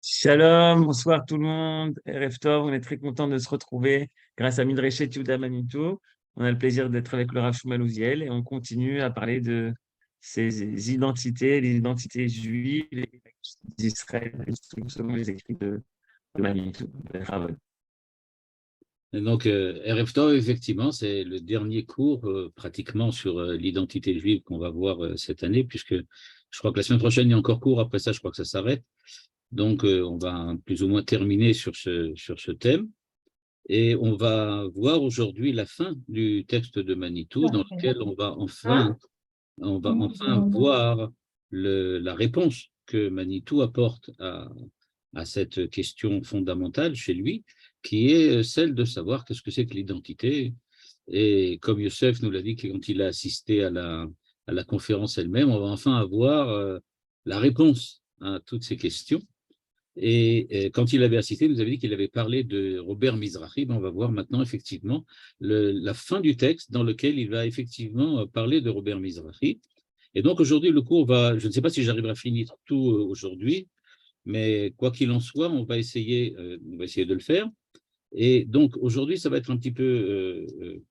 Shalom, bonsoir tout le monde. Erev Tov, on est très content de se retrouver grâce à Midreshet Yehuda Manitou. On a le plaisir d'être avec le Rav Shmuel Uziel et on continue à parler de ces identités, les identités juives d'Israël, selon les écrits de Manitou, de Rav. Et donc, Erev Tov, effectivement, c'est le dernier cours pratiquement sur l'identité juive qu'on va voir cette année, puisque je crois que la semaine prochaine, il y a encore cours. Après ça, je crois que ça s'arrête. Donc, on va plus ou moins terminer sur ce thème. Et on va voir aujourd'hui la fin du texte de Manitou, dans lequel on va enfin voir la réponse que Manitou apporte à cette question fondamentale chez lui, qui est celle de savoir qu'est-ce que c'est que l'identité. Et comme Youssef nous l'a dit quand il a assisté à la conférence elle-même, on va enfin avoir la réponse à toutes ces questions. Et quand il avait assisté, il nous avait dit qu'il avait parlé de Robert Mizrahi. On va voir maintenant effectivement la fin du texte dans lequel il va effectivement parler de Robert Mizrahi. Et donc aujourd'hui, le cours va, je ne sais pas si j'arriverai à finir tout aujourd'hui, mais quoi qu'il en soit, on va essayer de le faire. Et donc aujourd'hui, ça va être un petit peu,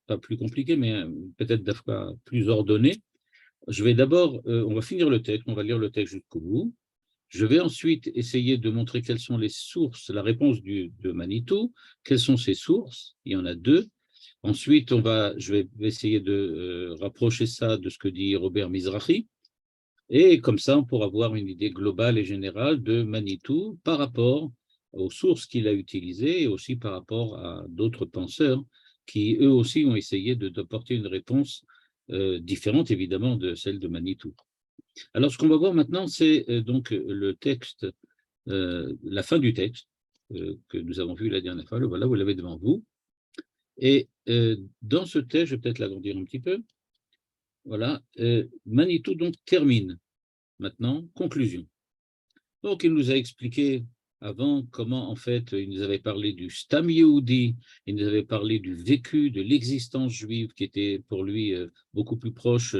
pas plus compliqué, mais peut-être des fois plus ordonné. Je vais d'abord, on va finir le texte, on va lire le texte jusqu'au bout. Je vais ensuite essayer de montrer quelles sont les sources, la réponse de Manitou, quelles sont ses sources, il y en a deux. Ensuite, je vais essayer de rapprocher ça de ce que dit Robert Mizrahi, et comme ça, on pourra avoir une idée globale et générale de Manitou par rapport aux sources qu'il a utilisées et aussi par rapport à d'autres penseurs qui, eux aussi, ont essayé d'apporter une réponse différente, évidemment, de celle de Manitou. Alors, ce qu'on va voir maintenant, c'est donc le texte, la fin du texte que nous avons vu la dernière fois. Voilà, vous l'avez devant vous. Et dans ce texte, je vais peut-être l'agrandir un petit peu. Voilà, Manitou donc termine. Maintenant, conclusion. Donc, il nous a expliqué avant comment, en fait, il nous avait parlé du Stam Yehudi, il nous avait parlé du vécu, de l'existence juive qui était pour lui beaucoup plus proche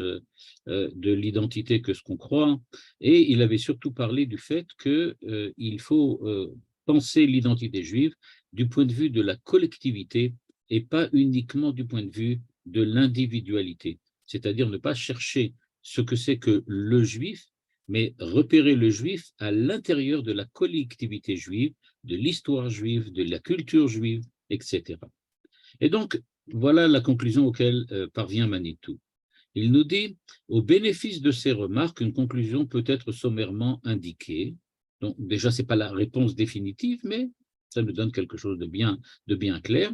de l'identité que ce qu'on croit. Et il avait surtout parlé du fait qu'il faut penser l'identité juive du point de vue de la collectivité et pas uniquement du point de vue de l'individualité. C'est-à-dire ne pas chercher ce que c'est que le juif, mais repérer le juif à l'intérieur de la collectivité juive, de l'histoire juive, de la culture juive, etc. Et donc, voilà la conclusion auquel parvient Manitou. Il nous dit, au bénéfice de ces remarques, une conclusion peut être sommairement indiquée. Donc, déjà, ce n'est pas la réponse définitive, mais ça nous donne quelque chose de bien clair.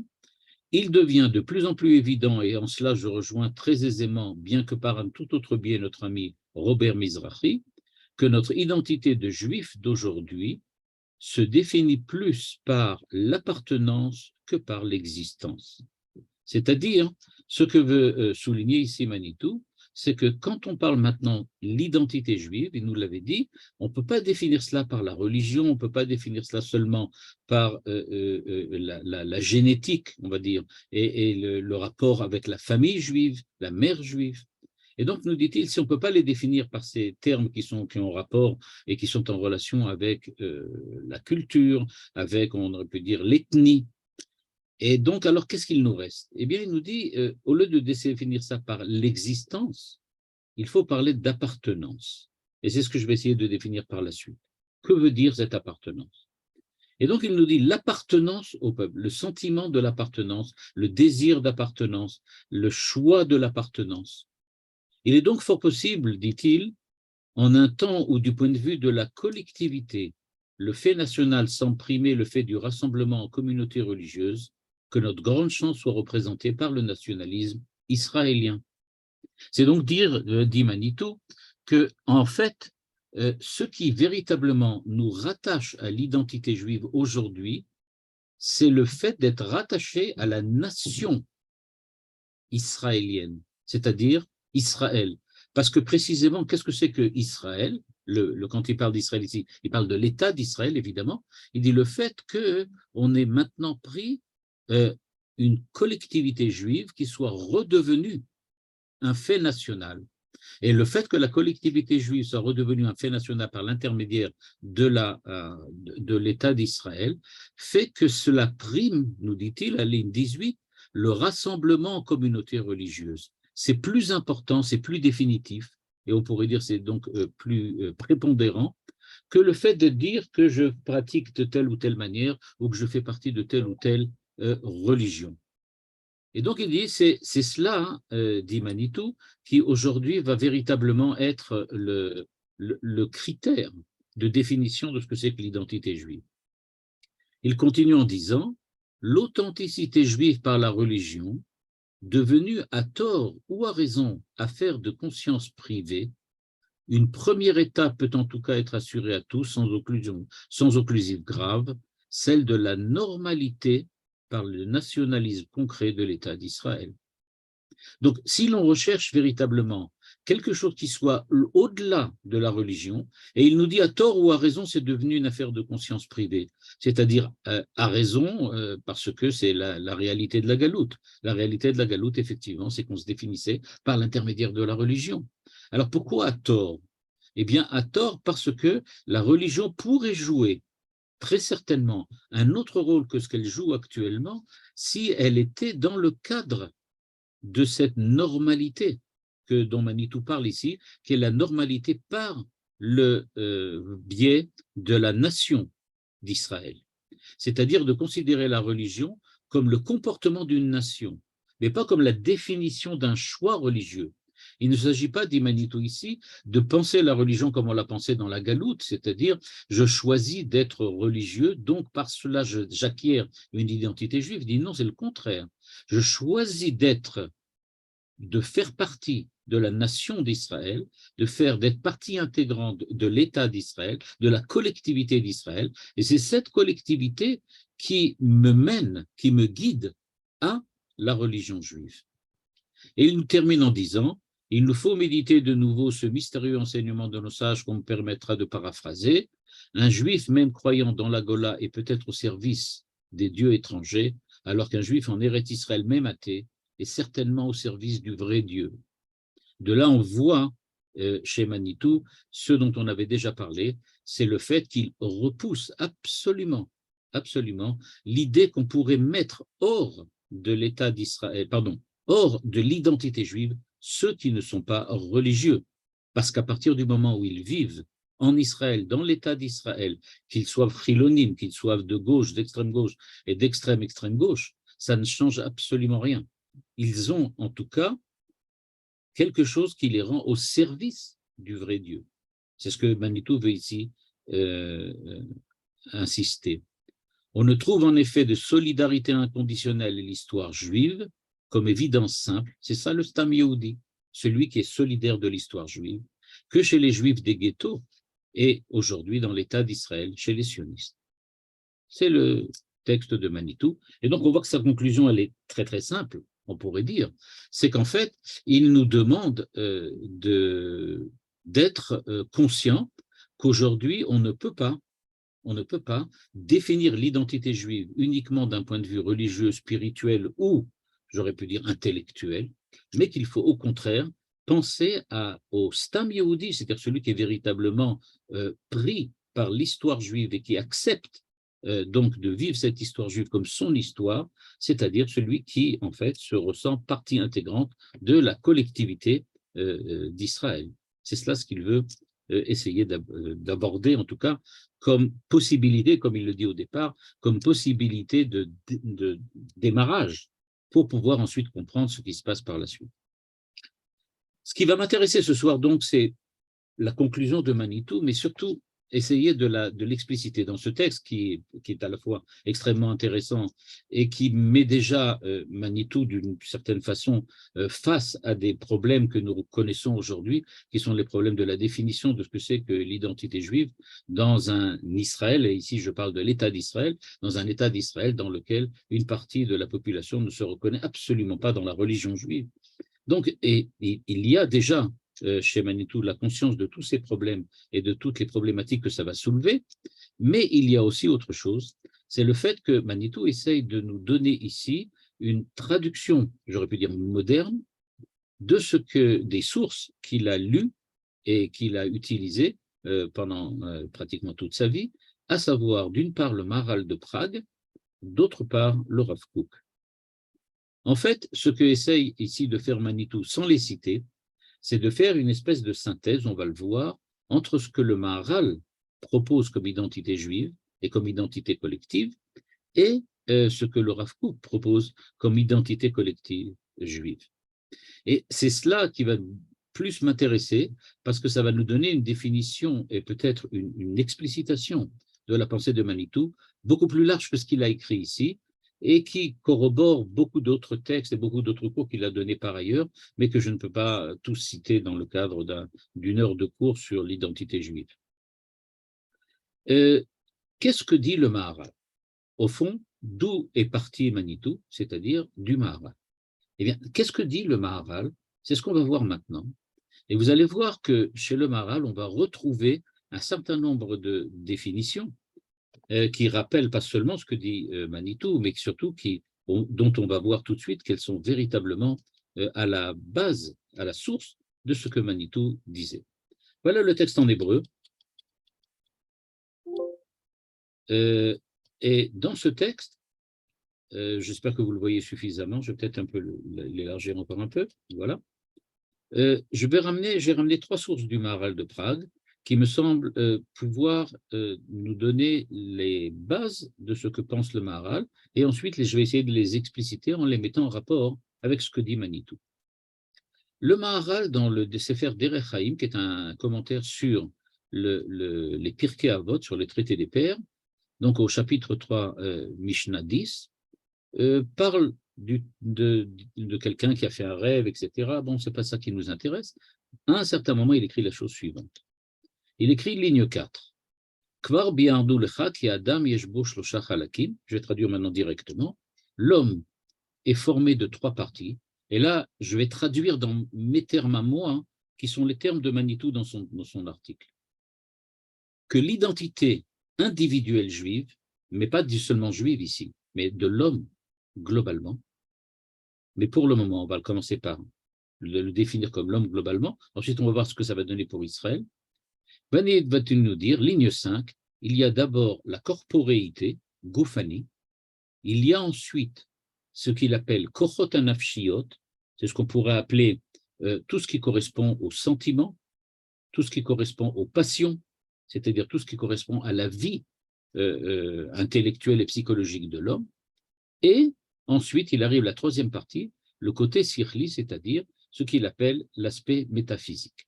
Il devient de plus en plus évident, et en cela je rejoins très aisément, bien que par un tout autre biais, notre ami Robert Mizrahi, que notre identité de juif d'aujourd'hui se définit plus par l'appartenance que par l'existence. C'est-à-dire, ce que veut souligner ici Manitou, c'est que quand on parle maintenant l'identité juive, il nous l'avait dit, on ne peut pas définir cela par la religion, on ne peut pas définir cela seulement par la génétique, on va dire, et le rapport avec la famille juive, la mère juive. Et donc, nous dit-il, si on ne peut pas les définir par ces termes qui ont rapport et qui sont en relation avec la culture, avec, on aurait pu dire, l'ethnie, et donc, alors, qu'est-ce qu'il nous reste? Eh bien, il nous dit, au lieu de définir ça par l'existence, il faut parler d'appartenance. Et c'est ce que je vais essayer de définir par la suite. Que veut dire cette appartenance? Et donc, il nous dit l'appartenance au peuple, le sentiment de l'appartenance, le désir d'appartenance, le choix de l'appartenance. Il est donc fort possible, dit-il, en un temps où, du point de vue de la collectivité, le fait national semble primer le fait du rassemblement en communauté religieuse, que notre grande chance soit représentée par le nationalisme israélien. C'est donc dire, dit Manitou, que en fait, ce qui véritablement nous rattache à l'identité juive aujourd'hui, c'est le fait d'être rattaché à la nation israélienne, c'est-à-dire Israël. Parce que précisément, qu'est-ce que c'est que Israël? Quand il parle d'Israël ici, il parle de l'État d'Israël, évidemment. Il dit le fait qu'on ait maintenant pris une collectivité juive qui soit redevenue un fait national. Et le fait que la collectivité juive soit redevenue un fait national par l'intermédiaire de l'État d'Israël fait que cela prime, nous dit-il, à ligne 18, le rassemblement en communauté religieuse. C'est plus important, c'est plus définitif, et on pourrait dire c'est donc plus prépondérant que le fait de dire que je pratique de telle ou telle manière ou que je fais partie de telle ou telle religion. Et donc il dit, c'est cela, dit Manitou, qui aujourd'hui va véritablement être le critère de définition de ce que c'est que l'identité juive. Il continue en disant, l'authenticité juive par la religion, devenue à tort ou à raison affaire de conscience privée, une première étape peut en tout cas être assurée à tous sans occlusive grave, celle de la normalité par le nationalisme concret de l'État d'Israël. Donc, si l'on recherche véritablement quelque chose qui soit au-delà de la religion, et il nous dit à tort ou à raison, c'est devenu une affaire de conscience privée, c'est-à-dire à raison parce que c'est la réalité de la galoute. La réalité de la galoute, effectivement, c'est qu'on se définissait par l'intermédiaire de la religion. Alors, pourquoi à tort? Eh bien, à tort parce que la religion pourrait jouer très certainement un autre rôle que ce qu'elle joue actuellement si elle était dans le cadre de cette normalité dont Manitou parle ici, qui est la normalité par le biais de la nation d'Israël. C'est-à-dire de considérer la religion comme le comportement d'une nation, mais pas comme la définition d'un choix religieux. Il ne s'agit pas, dit Manitou ici, de penser la religion comme on l'a pensé dans la galoute, c'est-à-dire je choisis d'être religieux, donc par cela j'acquiers une identité juive. Il dit non, c'est le contraire. Je choisis de faire partie de la nation d'Israël, d'être partie intégrante de l'État d'Israël, de la collectivité d'Israël, et c'est cette collectivité qui me mène, qui me guide à la religion juive. Et il nous termine en disant, il nous faut méditer de nouveau ce mystérieux enseignement de nos sages qu'on me permettra de paraphraser. Un juif, même croyant dans la Gola, est peut-être au service des dieux étrangers, alors qu'un juif en Eretz Israël, même athée, est certainement au service du vrai Dieu. De là, on voit chez Manitou ce dont on avait déjà parlé, c'est le fait qu'il repousse absolument, absolument l'idée qu'on pourrait mettre hors de l'État d'Israël, hors de l'identité juive, ceux qui ne sont pas religieux. Parce qu'à partir du moment où ils vivent en Israël, dans l'État d'Israël, qu'ils soient chilonimes, qu'ils soient de gauche, d'extrême gauche et d'extrême extrême gauche, ça ne change absolument rien. Ils ont en tout cas quelque chose qui les rend au service du vrai Dieu. C'est ce que Manitou veut ici insister. On ne trouve en effet de solidarité inconditionnelle et l'histoire juive comme évidence simple, c'est ça le Stam Yehudi, celui qui est solidaire de l'histoire juive, que chez les juifs des ghettos et aujourd'hui dans l'État d'Israël, chez les sionistes. C'est le texte de Manitou. Et donc on voit que sa conclusion, elle est très très simple, on pourrait dire, c'est qu'en fait, il nous demande d'être conscient qu'aujourd'hui, on ne peut pas définir l'identité juive uniquement d'un point de vue religieux, spirituel ou, j'aurais pu dire, intellectuel, mais qu'il faut au contraire penser au Stam Yehudi, c'est-à-dire celui qui est véritablement pris par l'histoire juive et qui accepte donc de vivre cette histoire juive comme son histoire, c'est-à-dire celui qui, en fait, se ressent partie intégrante de la collectivité d'Israël. C'est cela ce qu'il veut essayer d'aborder, en tout cas, comme possibilité, comme il le dit au départ, comme possibilité de démarrage pour pouvoir ensuite comprendre ce qui se passe par la suite. Ce qui va m'intéresser ce soir, donc, c'est la conclusion de Manitou, mais surtout essayer de l'expliciter dans ce texte qui est à la fois extrêmement intéressant et qui met déjà Manitou d'une certaine façon face à des problèmes que nous connaissons aujourd'hui, qui sont les problèmes de la définition de ce que c'est que l'identité juive dans un Israël, et ici je parle de l'État d'Israël, dans un État d'Israël dans lequel une partie de la population ne se reconnaît absolument pas dans la religion juive. Donc, il y a déjà chez Manitou la conscience de tous ces problèmes et de toutes les problématiques que ça va soulever, mais il y a aussi autre chose, c'est le fait que Manitou essaye de nous donner ici une traduction, j'aurais pu dire moderne, des sources qu'il a lues et qu'il a utilisées pendant pratiquement toute sa vie, à savoir d'une part le Maharal de Prague, d'autre part le Rav Kook. En fait, ce que essaye ici de faire Manitou, sans les citer, c'est de faire une espèce de synthèse, on va le voir, entre ce que le Maharal propose comme identité juive et comme identité collective, et ce que le Rav Kook propose comme identité collective juive. Et c'est cela qui va plus m'intéresser, parce que ça va nous donner une définition et peut-être une explicitation de la pensée de Manitou, beaucoup plus large que ce qu'il a écrit ici, et qui corrobore beaucoup d'autres textes et beaucoup d'autres cours qu'il a donnés par ailleurs, mais que je ne peux pas tous citer dans le cadre d'une heure de cours sur l'identité juive. Qu'est-ce que dit le Maharal? Au fond, d'où est parti Manitou, c'est-à-dire du Maharal? Eh bien, qu'est-ce que dit le Maharal? C'est ce qu'on va voir maintenant. Et vous allez voir que chez le Maharal, on va retrouver un certain nombre de définitions qui rappellent pas seulement ce que dit Manitou, mais surtout dont on va voir tout de suite qu'elles sont véritablement à la base, à la source de ce que Manitou disait. Voilà le texte en hébreu. Et dans ce texte, j'espère que vous le voyez suffisamment, je vais peut-être un peu l'élargir encore un peu, voilà. J'ai ramené 3 sources du Maharal de Prague qui me semblent pouvoir nous donner les bases de ce que pense le Maharal, et ensuite je vais essayer de les expliciter en les mettant en rapport avec ce que dit Manitou. Le Maharal, dans le Sefer Derech Haim, qui est un commentaire sur les Pirkei Avot, sur les traités des pères, donc au chapitre 3, Mishnah 10, parle de quelqu'un qui a fait un rêve, etc. Bon, ce n'est pas ça qui nous intéresse. À un certain moment, il écrit la chose suivante. Il écrit ligne 4. Kvar bi'ardu lecha ki adam yesh bo shlosha chalakim. Je vais traduire maintenant directement. L'homme est formé de 3 parties. Et là, je vais traduire dans mes termes à moi, hein, qui sont les termes de Manitou dans son article. Que l'identité individuelle juive, mais pas seulement juive ici, mais de l'homme globalement, mais pour le moment, on va commencer par le définir comme l'homme globalement, ensuite on va voir ce que ça va donner pour Israël. Va-t-il nous dire, ligne 5, il y a d'abord la corporéité, Goufani, il y a ensuite ce qu'il appelle Kochot Anafshiot, c'est ce qu'on pourrait appeler tout ce qui correspond aux sentiments, tout ce qui correspond aux passions, c'est-à-dire tout ce qui correspond à la vie intellectuelle et psychologique de l'homme, et ensuite il arrive la 3e partie, le côté sikhli, c'est-à-dire ce qu'il appelle l'aspect métaphysique.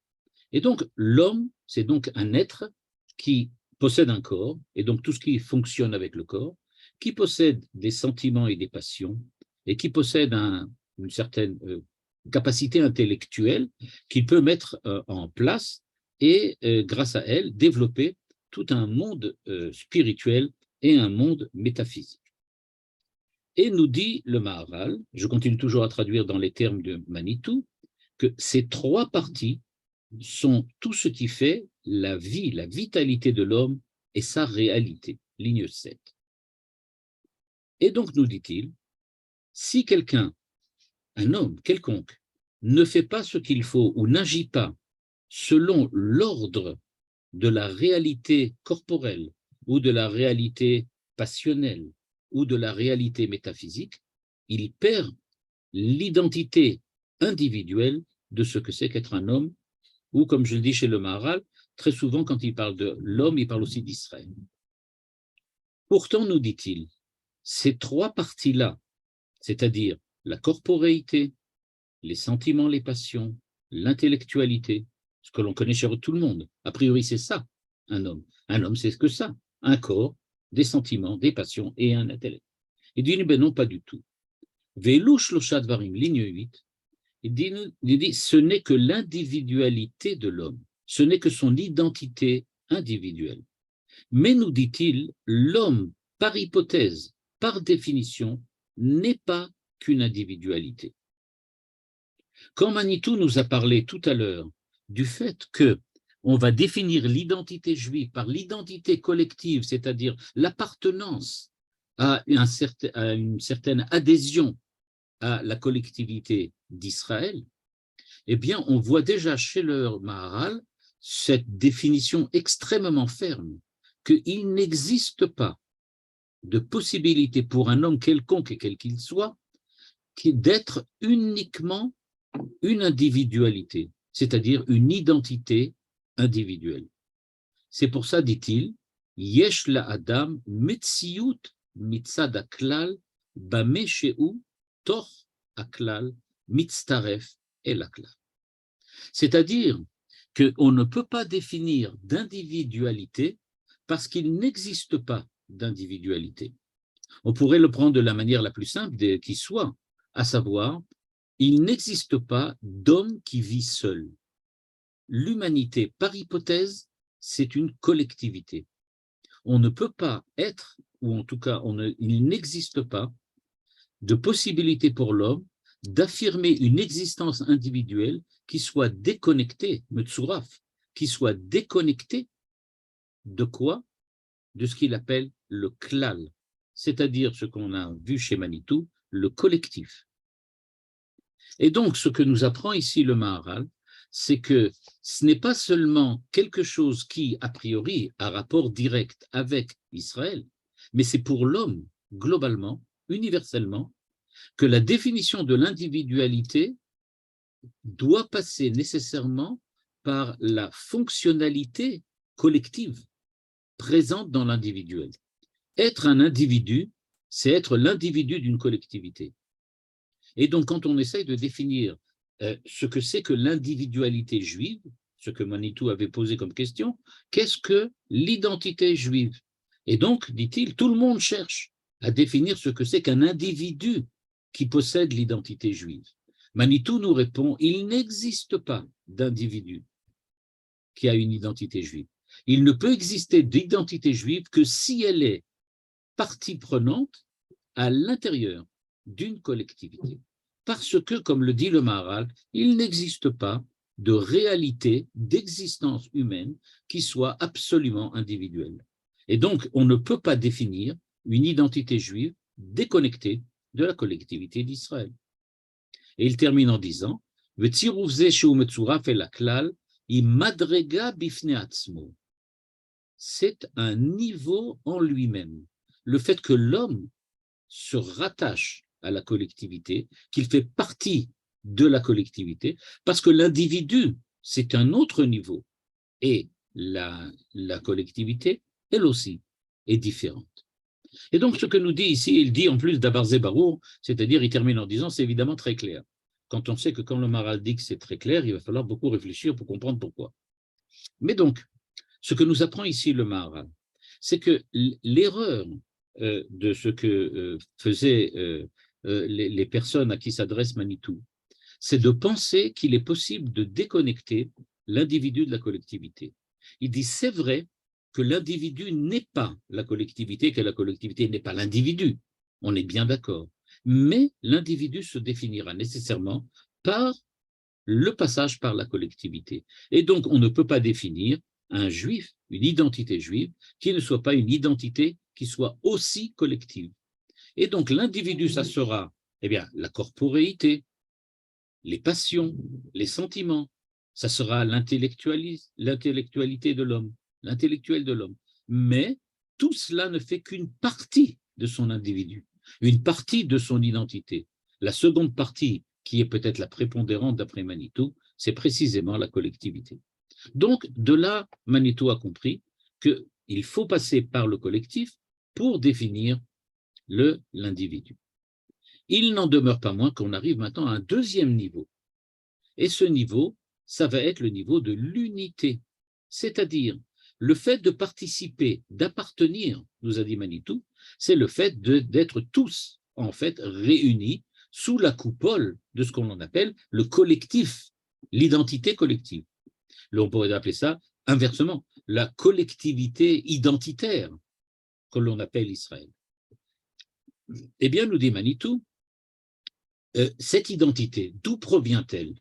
Et donc, l'homme, c'est donc un être qui possède un corps, et donc tout ce qui fonctionne avec le corps, qui possède des sentiments et des passions, et qui possède une certaine capacité intellectuelle qu'il peut mettre en place, et grâce à elle, développer tout un monde spirituel et un monde métaphysique. Et nous dit le Maharal, je continue toujours à traduire dans les termes de Manitou, que ces 3 parties sont tout ce qui fait la vie, la vitalité de l'homme et sa réalité. Ligne 7. Et donc, nous dit-il, si quelqu'un, un homme quelconque, ne fait pas ce qu'il faut ou n'agit pas selon l'ordre de la réalité corporelle ou de la réalité passionnelle ou de la réalité métaphysique, il perd l'identité individuelle de ce que c'est qu'être un homme, ou comme je le dis chez le Maharal, très souvent quand il parle de l'homme, il parle aussi d'Israël. Pourtant, nous dit-il, ces 3 parties-là, c'est-à-dire la corporéité, les sentiments, les passions, l'intellectualité, ce que l'on connaît chez tout le monde, a priori c'est ça, un homme. Un homme, c'est que ça, un corps, des sentiments, des passions et un intellect. Il dit, ben non, pas du tout. Velu shlosha dvarim, ligne 8, il dit, ce n'est que l'individualité de l'homme, ce n'est que son identité individuelle. Mais nous dit-il, l'homme, par hypothèse, par définition, n'est pas qu'une individualité. Quand Manitou nous a parlé tout à l'heure du fait que on va définir l'identité juive par l'identité collective, c'est-à-dire l'appartenance à une certaine adhésion à la collectivité d'Israël, eh bien, on voit déjà chez le Maharal cette définition extrêmement ferme qu'il n'existe pas de possibilité pour un homme quelconque et quel qu'il soit d'être uniquement une individualité, c'est-à-dire une identité individuelle. C'est pour ça, dit-il, Yesh la Adam metziut mitzad aklal bame sheu toch aklal mitztaref el aklal. C'est-à-dire qu'on ne peut pas définir d'individualité parce qu'il n'existe pas d'individualité. On pourrait le prendre de la manière la plus simple qui soit, à savoir, il n'existe pas d'homme qui vit seul. L'humanité, par hypothèse, c'est une collectivité. On ne peut pas être, ou en tout cas, il n'existe pas de possibilité pour l'homme d'affirmer une existence individuelle qui soit déconnectée, Metsuraf, qui soit déconnectée de quoi? De ce qu'il appelle le klal, c'est-à-dire ce qu'on a vu chez Manitou, le collectif. Et donc, ce que nous apprend ici le Maharal, c'est que ce n'est pas seulement quelque chose qui, a priori, a rapport direct avec Israël, mais c'est pour l'homme, globalement, universellement, que la définition de l'individualité doit passer nécessairement par la fonctionnalité collective présente dans l'individuel. Être un individu, c'est être l'individu d'une collectivité. Et donc, quand on essaye de définir ce que c'est que l'individualité juive, ce que Manitou avait posé comme question, qu'est-ce que l'identité juive? Et donc, dit-il, tout le monde cherche à définir ce que c'est qu'un individu qui possède l'identité juive. Manitou nous répond, il n'existe pas d'individu qui a une identité juive. Il ne peut exister d'identité juive que si elle est partie prenante à l'intérieur d'une collectivité. Parce que, comme le dit le Maharal, il n'existe pas de réalité d'existence humaine qui soit absolument individuelle. Et donc, on ne peut pas définir une identité juive déconnectée de la collectivité d'Israël. Et il termine en disant, c'est un niveau en lui-même. Le fait que l'homme se rattache à la collectivité, qu'il fait partie de la collectivité, parce que l'individu, c'est un autre niveau. Et la collectivité, elle aussi, est différente. Et donc, ce que nous dit ici, il dit en plus d'Abarzé Barour, c'est-à-dire, il termine en disant, c'est évidemment très clair. Quand on sait que quand le Maharal dit que c'est très clair, il va falloir beaucoup réfléchir pour comprendre pourquoi. Mais donc, ce que nous apprend ici le Maharal, c'est que l'erreur de ce que faisaient les personnes à qui s'adresse Manitou, c'est de penser qu'il est possible de déconnecter l'individu de la collectivité. Il dit, c'est vrai que l'individu n'est pas la collectivité, que la collectivité n'est pas l'individu, on est bien d'accord, mais l'individu se définira nécessairement par le passage par la collectivité. Et donc, on ne peut pas définir un juif, une identité juive, qui ne soit pas une identité qui soit aussi collective. Et donc, l'individu, ça sera eh bien, la corporéité, les passions, les sentiments, ça sera l'intellectualité de l'homme, l'intellectuel de l'homme. Mais tout cela ne fait qu'une partie de son individu, une partie de son identité. La seconde partie, qui est peut-être la prépondérante d'après Manitou, c'est précisément la collectivité. Donc, de là, Manitou a compris qu'il faut passer par le collectif pour définir l'individu. Il n'en demeure pas moins qu'on arrive maintenant à un deuxième niveau. Et ce niveau, ça va être le niveau de l'unité, c'est-à-dire le fait de participer, d'appartenir, nous a dit Manitou, c'est le fait d'être tous, en fait, réunis sous la coupole de ce qu'on appelle le collectif, l'identité collective. On pourrait appeler ça, inversement, la collectivité identitaire que l'on appelle Israël. Eh bien, nous dit Manitou, cette identité, d'où provient-elle?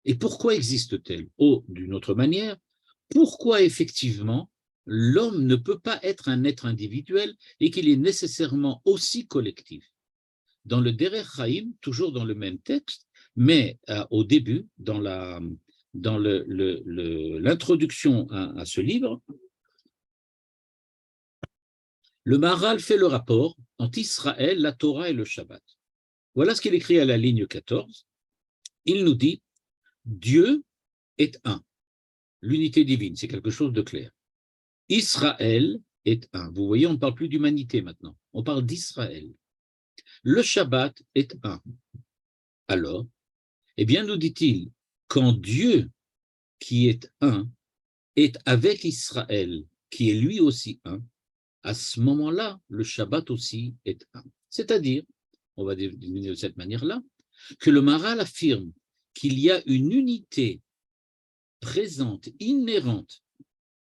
Et pourquoi existe-t-elle? D'une autre manière, pourquoi effectivement l'homme ne peut pas être un être individuel et qu'il est nécessairement aussi collectif? Dans le Derech Chaim, toujours dans le même texte, Mais au début, dans l'introduction à ce livre, le Maharal fait le rapport entre Israël, la Torah et le Shabbat. Voilà ce qu'il écrit à la ligne 14. Il nous dit « Dieu est un ». L'unité divine, c'est quelque chose de clair. Israël est un. Vous voyez, on ne parle plus d'humanité maintenant. On parle d'Israël. Le Shabbat est un. Alors, eh bien, nous dit-il, quand Dieu, qui est un, est avec Israël, qui est lui aussi un, à ce moment-là, le Shabbat aussi est un. C'est-à-dire, on va définir de cette manière-là, que le Maharal affirme qu'il y a une unité présente, inhérente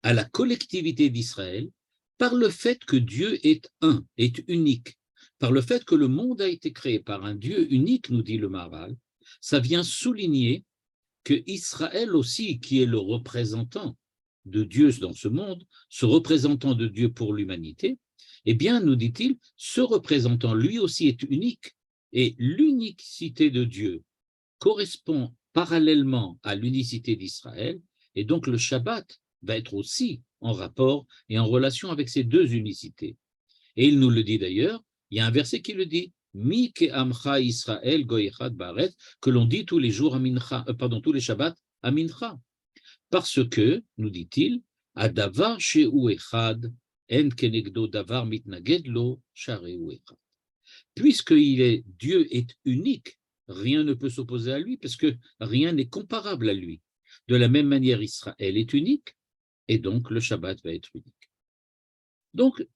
à la collectivité d'Israël, par le fait que Dieu est un, est unique, par le fait que le monde a été créé par un Dieu unique, nous dit le Maharal, ça vient souligner que Israël aussi, qui est le représentant de Dieu dans ce monde, ce représentant de Dieu pour l'humanité, eh bien, nous dit-il, ce représentant lui aussi est unique, et l'unicité de Dieu correspond parallèlement à l'unicité d'Israël, et donc le Shabbat va être aussi en rapport et en relation avec ces deux unicités. Et il nous le dit d'ailleurs, il y a un verset qui le dit, Mi ke amcha Israël goyechad baaretz, que l'on dit tous les jours à mincha, tous les Shabbats à mincha. Parce que, nous dit-il, Adavar she'u echad, en kenegdo davar mitnaged lo shareu echad. Puisque Dieu est unique, rien ne peut s'opposer à lui, parce que rien n'est comparable à lui. De la même manière, Israël est unique, et donc le Shabbat va être unique. Donc,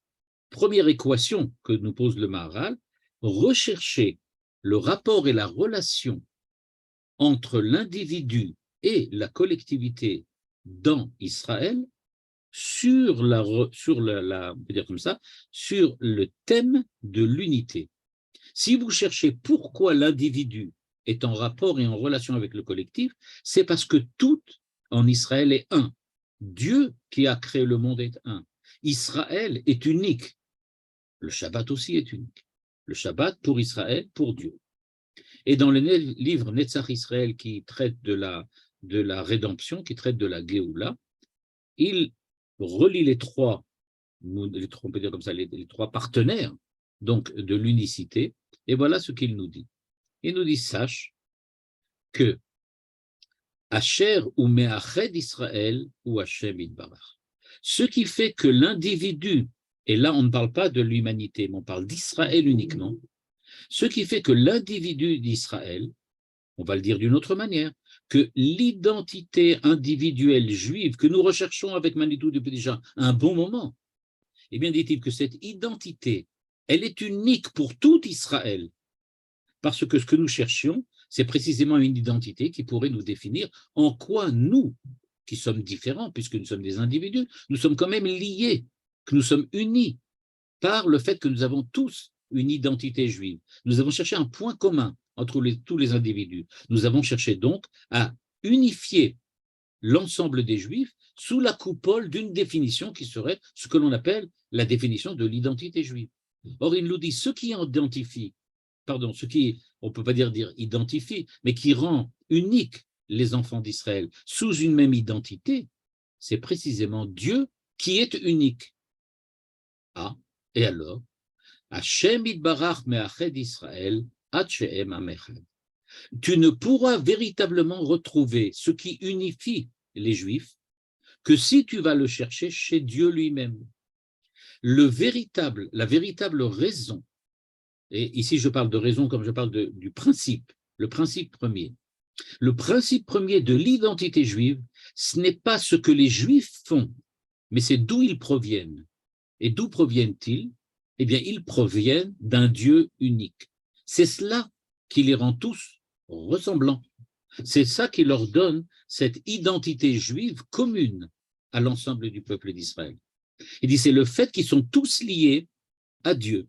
première équation que nous pose le Maharal, rechercher le rapport et la relation entre l'individu et la collectivité dans Israël sur sur le thème de l'unité. Si vous cherchez pourquoi l'individu est en rapport et en relation avec le collectif, c'est parce que tout en Israël est un. Dieu qui a créé le monde est un. Israël est unique. Le Shabbat aussi est unique. Le Shabbat pour Israël, pour Dieu. Et dans le livre Netzach Israël qui traite de la rédemption, qui traite de la Géoula, il relie les trois, on peut dire comme ça, les trois partenaires donc de l'unicité, et voilà ce qu'il nous dit. Il nous dit, sache que Asher ou Meached Israël ou Hashem Yitbarach. Ce qui fait que l'individu, et là on ne parle pas de l'humanité, mais on parle d'Israël uniquement, ce qui fait que l'individu d'Israël, on va le dire d'une autre manière, que l'identité individuelle juive que nous recherchons avec Manitou depuis déjà un bon moment, eh bien dit-il que cette identité, elle est unique pour tout Israël, parce que ce que nous cherchions, c'est précisément une identité qui pourrait nous définir en quoi nous, qui sommes différents, puisque nous sommes des individus, nous sommes quand même liés, que nous sommes unis par le fait que nous avons tous une identité juive. Nous avons cherché un point commun entre tous les individus. Nous avons cherché donc à unifier l'ensemble des Juifs sous la coupole d'une définition qui serait ce que l'on appelle la définition de l'identité juive. Or, il nous dit ce qui identifie, ce qui, on ne peut pas dire identifie, mais qui rend unique les enfants d'Israël sous une même identité, c'est précisément Dieu qui est unique. Ah, et alors, Hashem Yitbarach me'ached Israël ad she'em am echad. Tu ne pourras véritablement retrouver ce qui unifie les Juifs que si tu vas le chercher chez Dieu lui-même. La véritable raison, et ici je parle de raison comme je parle du principe, le principe premier. Le principe premier de l'identité juive, ce n'est pas ce que les Juifs font, mais c'est d'où ils proviennent. Et d'où proviennent-ils? Eh bien, ils proviennent d'un Dieu unique. C'est cela qui les rend tous ressemblants. C'est ça qui leur donne cette identité juive commune à l'ensemble du peuple d'Israël. Il dit, c'est le fait qu'ils sont tous liés à Dieu.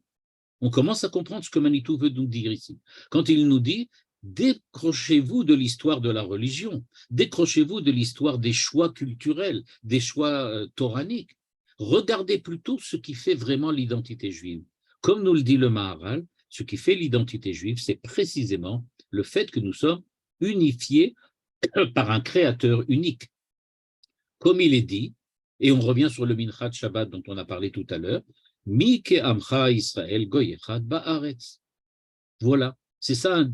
On commence à comprendre ce que Manitou veut nous dire ici. Quand il nous dit, décrochez-vous de l'histoire de la religion, décrochez-vous de l'histoire des choix culturels, des choix toraniques. Regardez plutôt ce qui fait vraiment l'identité juive. Comme nous le dit le Maharal, ce qui fait l'identité juive, c'est précisément le fait que nous sommes unifiés par un créateur unique. Comme il est dit, et on revient sur le Minchat Shabbat dont on a parlé tout à l'heure, Mi ke'amcha Israël goy echad ba'aretz. Voilà, c'est ça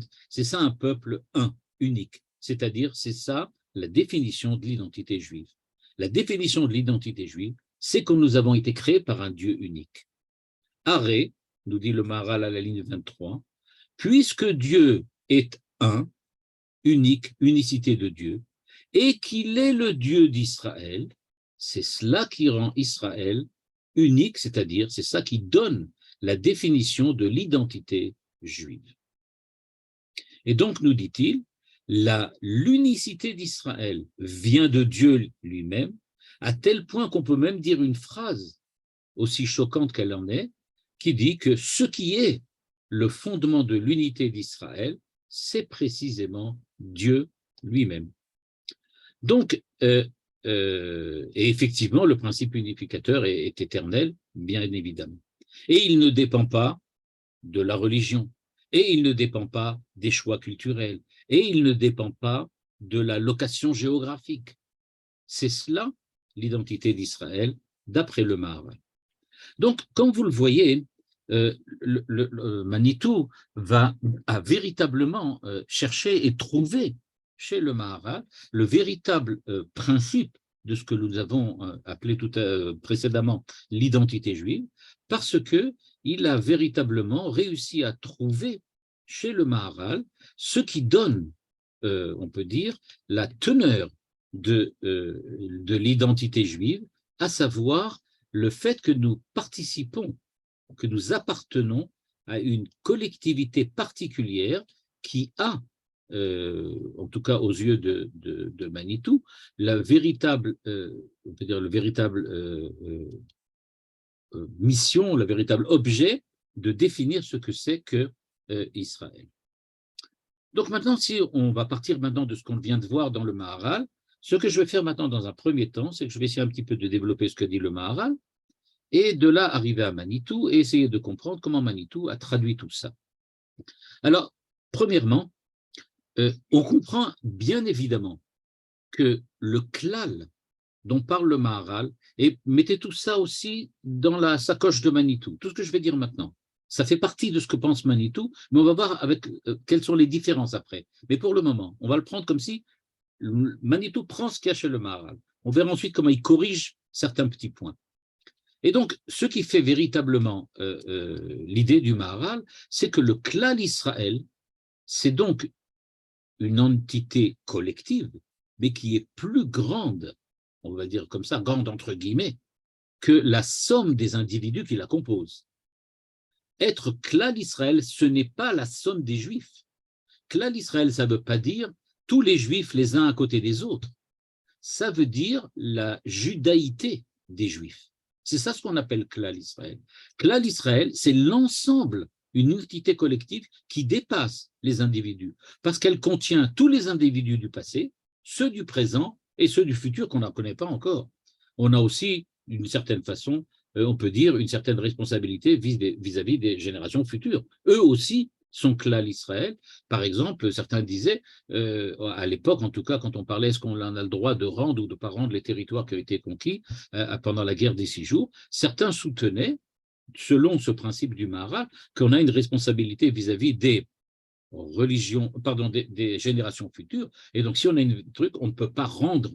un peuple un, unique. C'est-à-dire, c'est ça la définition de l'identité juive. La définition de l'identité juive, c'est que nous avons été créés par un Dieu unique. Arrêt, nous dit le Maharal à la ligne 23, puisque Dieu est un, unique, unicité de Dieu, et qu'il est le Dieu d'Israël, c'est cela qui rend Israël unique, c'est-à-dire c'est ça qui donne la définition de l'identité juive. Et donc, nous dit-il, l'unicité d'Israël vient de Dieu lui-même, à tel point qu'on peut même dire une phrase, aussi choquante qu'elle en est, qui dit que ce qui est le fondement de l'unité d'Israël, c'est précisément Dieu lui-même. Donc, et effectivement, le principe unificateur est éternel, bien évidemment. Et il ne dépend pas de la religion, et il ne dépend pas des choix culturels, et il ne dépend pas de la location géographique. C'est cela, l'identité d'Israël, d'après le Maharal. Donc, comme vous le voyez, Manitou a véritablement cherché et trouvé chez le Maharal le véritable principe de ce que nous avons appelé précédemment l'identité juive, parce qu'il a véritablement réussi à trouver chez le Maharal ce qui donne, on peut dire, la teneur de l'identité juive, à savoir le fait que nous participons, que nous appartenons à une collectivité particulière qui a, en tout cas aux yeux de Manitou, la véritable, on peut dire le véritable mission, le véritable objet de définir ce que c'est que Israël. Donc maintenant, si on va partir maintenant de ce qu'on vient de voir dans le Maharal, ce que je vais faire maintenant dans un premier temps, c'est que je vais essayer un petit peu de développer ce que dit le Maharal, et de là arriver à Manitou et essayer de comprendre comment Manitou a traduit tout ça. Alors, premièrement, on comprend bien évidemment que le klal dont parle le Maharal, et mettez tout ça aussi dans la sacoche de Manitou, tout ce que je vais dire maintenant, ça fait partie de ce que pense Manitou, mais on va voir avec quelles sont les différences après. Mais pour le moment, on va le prendre comme si Manitou prend ce qu'il y a chez le Maharal. On verra ensuite comment il corrige certains petits points. Et donc, ce qui fait véritablement l'idée du Maharal, c'est que le klal Israël, c'est donc une entité collective, mais qui est plus grande, on va dire comme ça, grande entre guillemets, que la somme des individus qui la composent. Être klal Israël, ce n'est pas la somme des Juifs. Klal Israël, ça ne veut pas dire tous les Juifs les uns à côté des autres. Ça veut dire la judaïté des Juifs. C'est ça ce qu'on appelle Klal Israël. Klal Israël, c'est l'ensemble, une entité collective qui dépasse les individus, parce qu'elle contient tous les individus du passé, ceux du présent et ceux du futur qu'on ne connaît pas encore. On a aussi, d'une certaine façon, on peut dire, une certaine responsabilité vis-à-vis des générations futures. Eux aussi sont klal Israël. Par exemple, certains disaient, à l'époque en tout cas, quand on parlait est-ce qu'on a le droit de rendre ou de ne pas rendre les territoires qui ont été conquis pendant la guerre des 6 jours, certains soutenaient, selon ce principe du Maharal, qu'on a une responsabilité vis-à-vis des religions, pardon, des générations futures, et donc si on a un truc, on ne peut pas rendre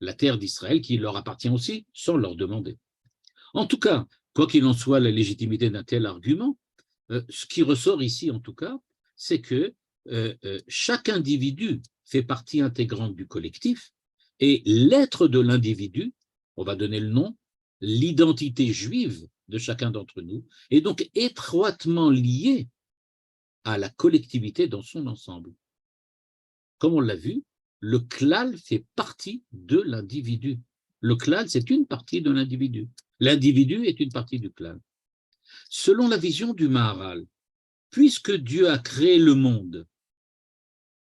la terre d'Israël qui leur appartient aussi sans leur demander. En tout cas, quoi qu'il en soit, la légitimité d'un tel argument, ce qui ressort ici, en tout cas, c'est que chaque individu fait partie intégrante du collectif et l'être de l'individu, on va donner le nom, l'identité juive de chacun d'entre nous, est donc étroitement liée à la collectivité dans son ensemble. Comme on l'a vu, le klal fait partie de l'individu. Le klal, c'est une partie de l'individu. L'individu est une partie du klal. Selon la vision du Maharal, puisque Dieu a créé le monde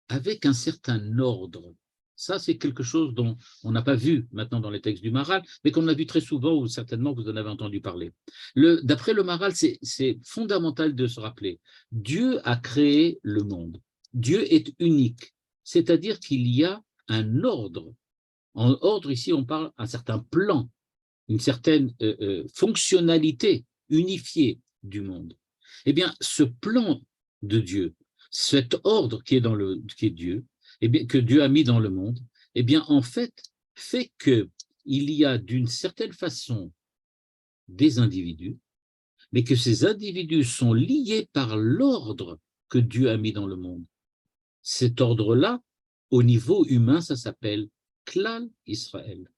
avec un certain ordre, ça c'est quelque chose dont on n'a pas vu maintenant dans les textes du Maharal, mais qu'on a vu très souvent, ou certainement vous en avez entendu parler. D'après le Maharal, c'est fondamental de se rappeler, Dieu a créé le monde. Dieu est unique. c'est-à-dire qu'il y a un ordre. En ordre, ici, on parle d'un certain plan, une certaine fonctionnalité unifiée du monde. Eh bien, ce plan de Dieu, cet ordre qui est Dieu, eh bien, que Dieu a mis dans le monde, eh bien, en fait qu'il y a d'une certaine façon des individus, mais que ces individus sont liés par l'ordre que Dieu a mis dans le monde. Cet ordre-là, au niveau humain, ça s'appelle Klal Israël.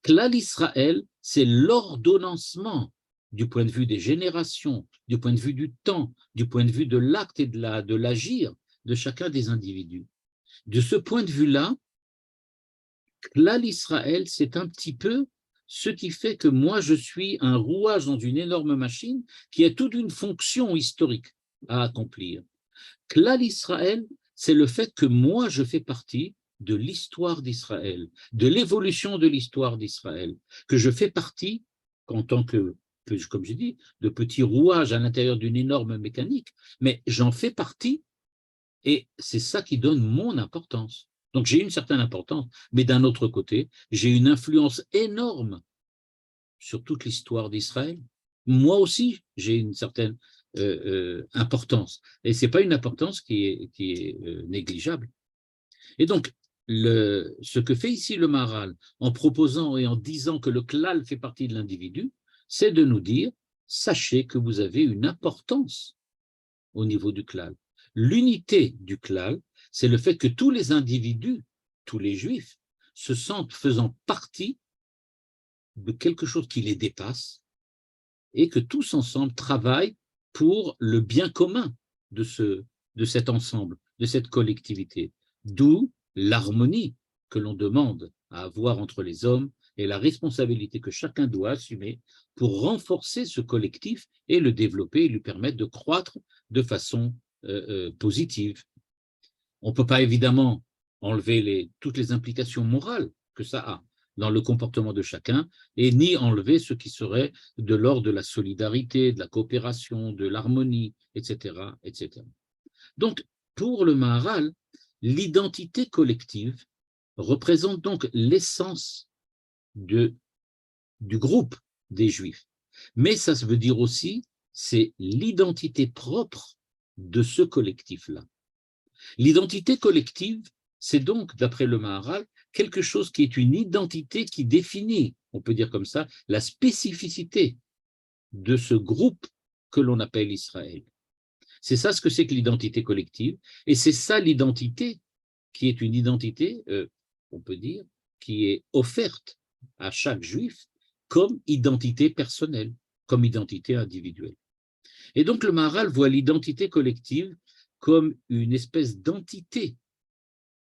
Klal Israël, c'est l'ordonnancement du point de vue des générations, du point de vue du temps, du point de vue de l'acte et de l'agir de chacun des individus. De ce point de vue-là, Klal Israël, c'est un petit peu ce qui fait que moi, je suis un rouage dans une énorme machine qui a toute une fonction historique à accomplir. Klal Israël, c'est le fait que moi, je fais partie de l'histoire d'Israël, de l'évolution de l'histoire d'Israël, que je fais partie, en tant que, comme je dis, de petit rouage à l'intérieur d'une énorme mécanique, mais j'en fais partie et c'est ça qui donne mon importance. Donc j'ai une certaine importance, mais d'un autre côté, j'ai une influence énorme sur toute l'histoire d'Israël. Moi aussi, j'ai une certaine importance. Et ce n'est pas une importance qui est négligeable. Et donc, ce que fait ici le Maharal, en proposant et en disant que le klal fait partie de l'individu, c'est de nous dire, sachez que vous avez une importance au niveau du klal. L'unité du klal, c'est le fait que tous les individus, tous les juifs, se sentent faisant partie de quelque chose qui les dépasse et que tous ensemble travaillent pour le bien commun de cet ensemble, de cette collectivité. D'où l'harmonie que l'on demande à avoir entre les hommes et la responsabilité que chacun doit assumer pour renforcer ce collectif et le développer et lui permettre de croître de façon positive. On ne peut pas évidemment enlever toutes les implications morales que ça a dans le comportement de chacun, et ni enlever ce qui serait de l'ordre de la solidarité, de la coopération, de l'harmonie, etc., etc. Donc, pour le Maharal, l'identité collective représente donc l'essence du groupe des Juifs. Mais ça veut dire aussi, c'est l'identité propre de ce collectif-là. L'identité collective, c'est donc, d'après le Maharal, quelque chose qui est une identité qui définit, on peut dire comme ça, la spécificité de ce groupe que l'on appelle Israël. C'est ça ce que c'est que l'identité collective, et c'est ça l'identité qui est une identité, on peut dire, qui est offerte à chaque juif comme identité personnelle, comme identité individuelle. Et donc le Maharal voit l'identité collective comme une espèce d'entité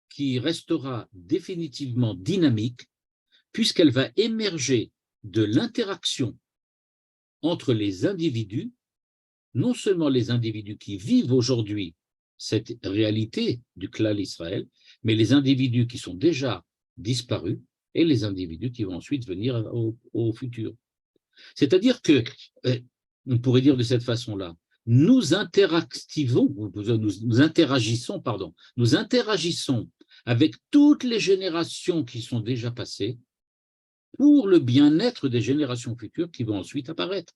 qui restera définitivement dynamique puisqu'elle va émerger de l'interaction entre les individus, non seulement les individus qui vivent aujourd'hui cette réalité du Klal Israël, mais les individus qui sont déjà disparus et les individus qui vont ensuite venir au futur. C'est-à-dire que, on pourrait dire de cette façon-là, nous interagissons avec toutes les générations qui sont déjà passées pour le bien-être des générations futures qui vont ensuite apparaître.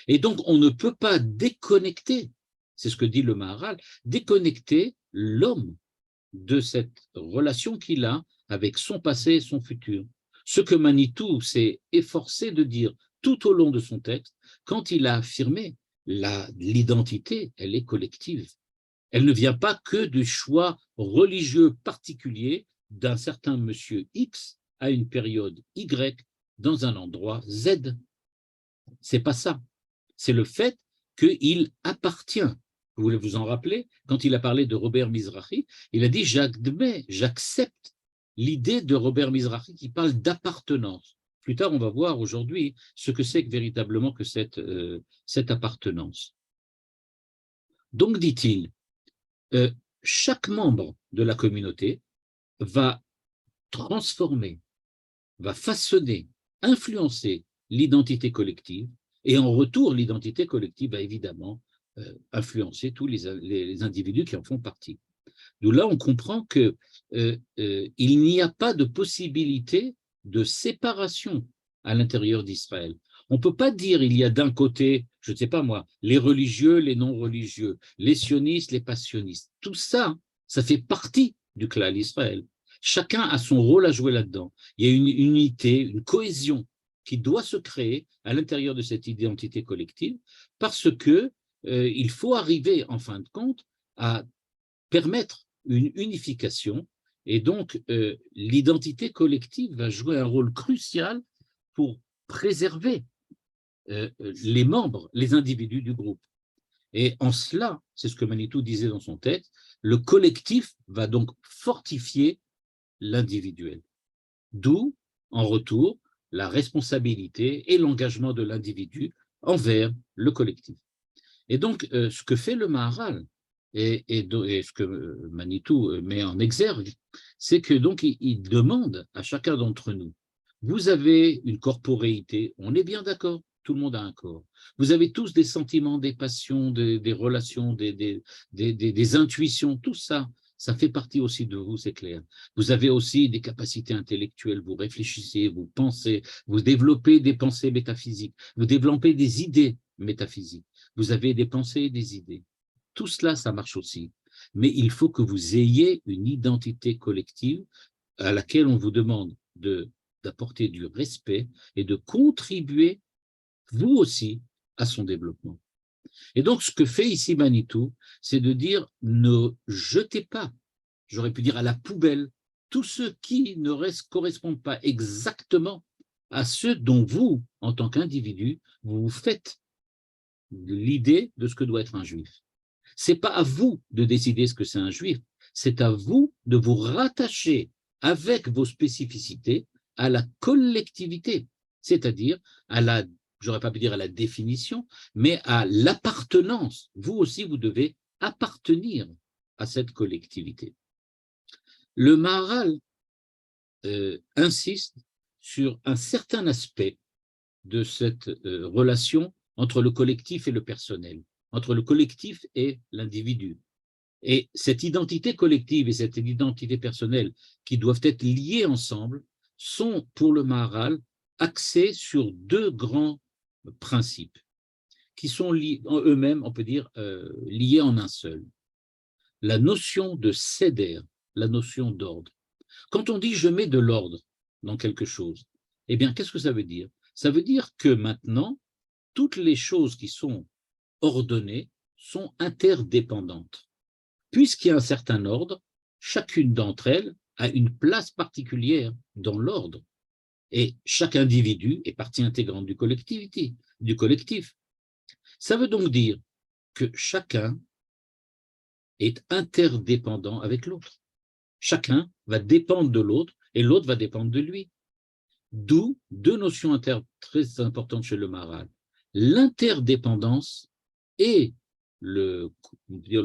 Et donc, on ne peut pas déconnecter, c'est ce que dit le Maharal, déconnecter l'homme de cette relation qu'il a avec son passé et son futur. Ce que Manitou s'est efforcé de dire tout au long de son texte, quand il a affirmé l'identité, elle est collective. Elle ne vient pas que du choix religieux particulier d'un certain monsieur X à une période Y dans un endroit Z. C'est pas ça. C'est le fait qu'il appartient. Vous voulez vous en rappeler? Quand il a parlé de Robert Mizrahi, il a dit « j'admets, j'accepte l'idée de Robert Mizrahi qui parle d'appartenance ». Plus tard, on va voir aujourd'hui ce que c'est véritablement que cette appartenance. Donc, dit-il, chaque membre de la communauté va transformer, va façonner, influencer l'identité collective, et en retour, l'identité collective va évidemment influencer tous les individus qui en font partie. D'où là, on comprend que il n'y a pas de possibilité de séparation à l'intérieur d'Israël. On ne peut pas dire il y a d'un côté, je ne sais pas moi, les religieux, les non-religieux, les sionistes, les pas sionistes. Tout ça, ça fait partie du klal Israël. Chacun a son rôle à jouer là-dedans. Il y a une unité, une cohésion qui doit se créer à l'intérieur de cette identité collective parce que il faut arriver, en fin de compte, à permettre une unification et donc l'identité collective va jouer un rôle crucial pour préserver les membres, les individus du groupe. Et en cela, c'est ce que Manitou disait dans son texte, le collectif va donc fortifier l'individuel. D'où, en retour, la responsabilité et l'engagement de l'individu envers le collectif. Et donc, ce que fait le Maharal, et ce que Manitou met en exergue, c'est que donc il demande à chacun d'entre nous, vous avez une corporéité, on est bien d'accord, tout le monde a un corps. Vous avez tous des sentiments, des passions, des relations, des intuitions, tout ça, ça fait partie aussi de vous, c'est clair. Vous avez aussi des capacités intellectuelles, vous réfléchissez, vous pensez, vous développez des pensées métaphysiques, vous développez des idées métaphysiques, vous avez des pensées et des idées. Tout cela, ça marche aussi. Mais il faut que vous ayez une identité collective à laquelle on vous demande d'apporter du respect et de contribuer, vous aussi, à son développement. Et donc, ce que fait ici Manitou, c'est de dire, ne jetez pas, j'aurais pu dire à la poubelle, tous ceux qui ne correspondent pas exactement à ceux dont vous, en tant qu'individu, vous faites l'idée de ce que doit être un juif. Ce n'est pas à vous de décider ce que c'est un juif, c'est à vous de vous rattacher avec vos spécificités à la collectivité, c'est-à-dire à la, j'aurais pas pu dire à la définition, mais à l'appartenance. Vous aussi, vous devez appartenir à cette collectivité. Le Maharal insiste sur un certain aspect de cette relation entre le collectif et le personnel, entre le collectif et l'individu. Et cette identité collective et cette identité personnelle qui doivent être liées ensemble sont, pour le Maharal, axées sur deux grands principes qui sont eux-mêmes, on peut dire, liés en un seul. La notion de seder, la notion d'ordre. Quand on dit « je mets de l'ordre dans quelque chose », eh bien, qu'est-ce que ça veut dire? Ça veut dire que maintenant, toutes les choses qui sont ordonnées sont interdépendantes. Puisqu'il y a un certain ordre, chacune d'entre elles a une place particulière dans l'ordre. Et chaque individu est partie intégrante du collectif. Ça veut donc dire que chacun est interdépendant avec l'autre. Chacun va dépendre de l'autre et l'autre va dépendre de lui. D'où deux notions très importantes chez le Maharal. L'interdépendance et le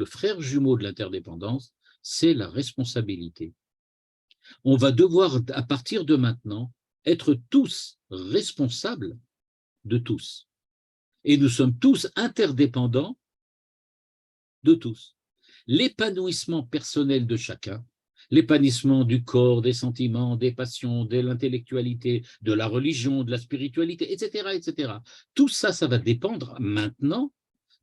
frère jumeau de l'interdépendance, c'est la responsabilité. On va devoir, à partir de maintenant, être tous responsables de tous. Et nous sommes tous interdépendants de tous. L'épanouissement personnel de chacun, l'épanouissement du corps, des sentiments, des passions, de l'intellectualité, de la religion, de la spiritualité, etc., etc. Tout ça, ça va dépendre maintenant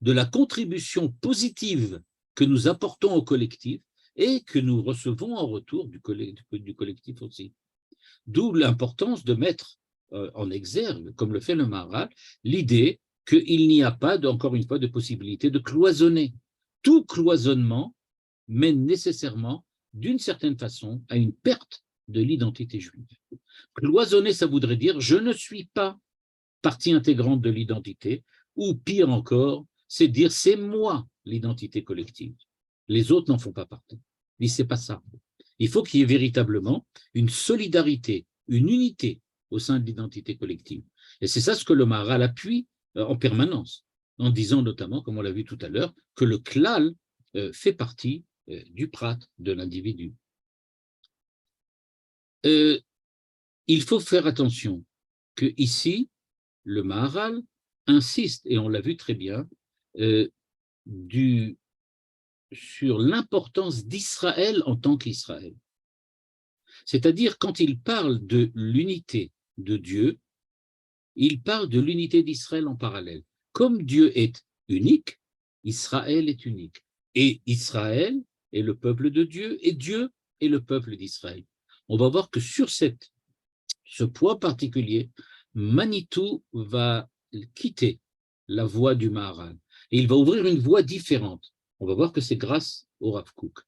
de la contribution positive que nous apportons au collectif et que nous recevons en retour du collectif aussi. D'où l'importance de mettre en exergue, comme le fait le Maharal, l'idée qu'il n'y a pas, encore une fois, de possibilité de cloisonner. Tout cloisonnement mène nécessairement, d'une certaine façon, à une perte de l'identité juive. Cloisonner, ça voudrait dire « je ne suis pas partie intégrante de l'identité », ou pire encore, c'est dire « c'est moi l'identité collective ». Les autres n'en font pas partie. Mais ce n'est pas ça. Il faut qu'il y ait véritablement une solidarité, une unité au sein de l'identité collective. Et c'est ça ce que le Maharal appuie en permanence, en disant notamment, comme on l'a vu tout à l'heure, que le klal fait partie du prat, de l'individu. Il faut faire attention que ici, le Maharal insiste, et on l'a vu très bien, sur l'importance d'Israël en tant qu'Israël. C'est-à-dire, quand il parle de l'unité de Dieu, il parle de l'unité d'Israël en parallèle. Comme Dieu est unique, Israël est unique. Et Israël est le peuple de Dieu, et Dieu est le peuple d'Israël. On va voir que sur ce point particulier, Manitou va quitter la voie du Maharal. Et il va ouvrir une voie différente. On va voir que c'est grâce au Rav Kook.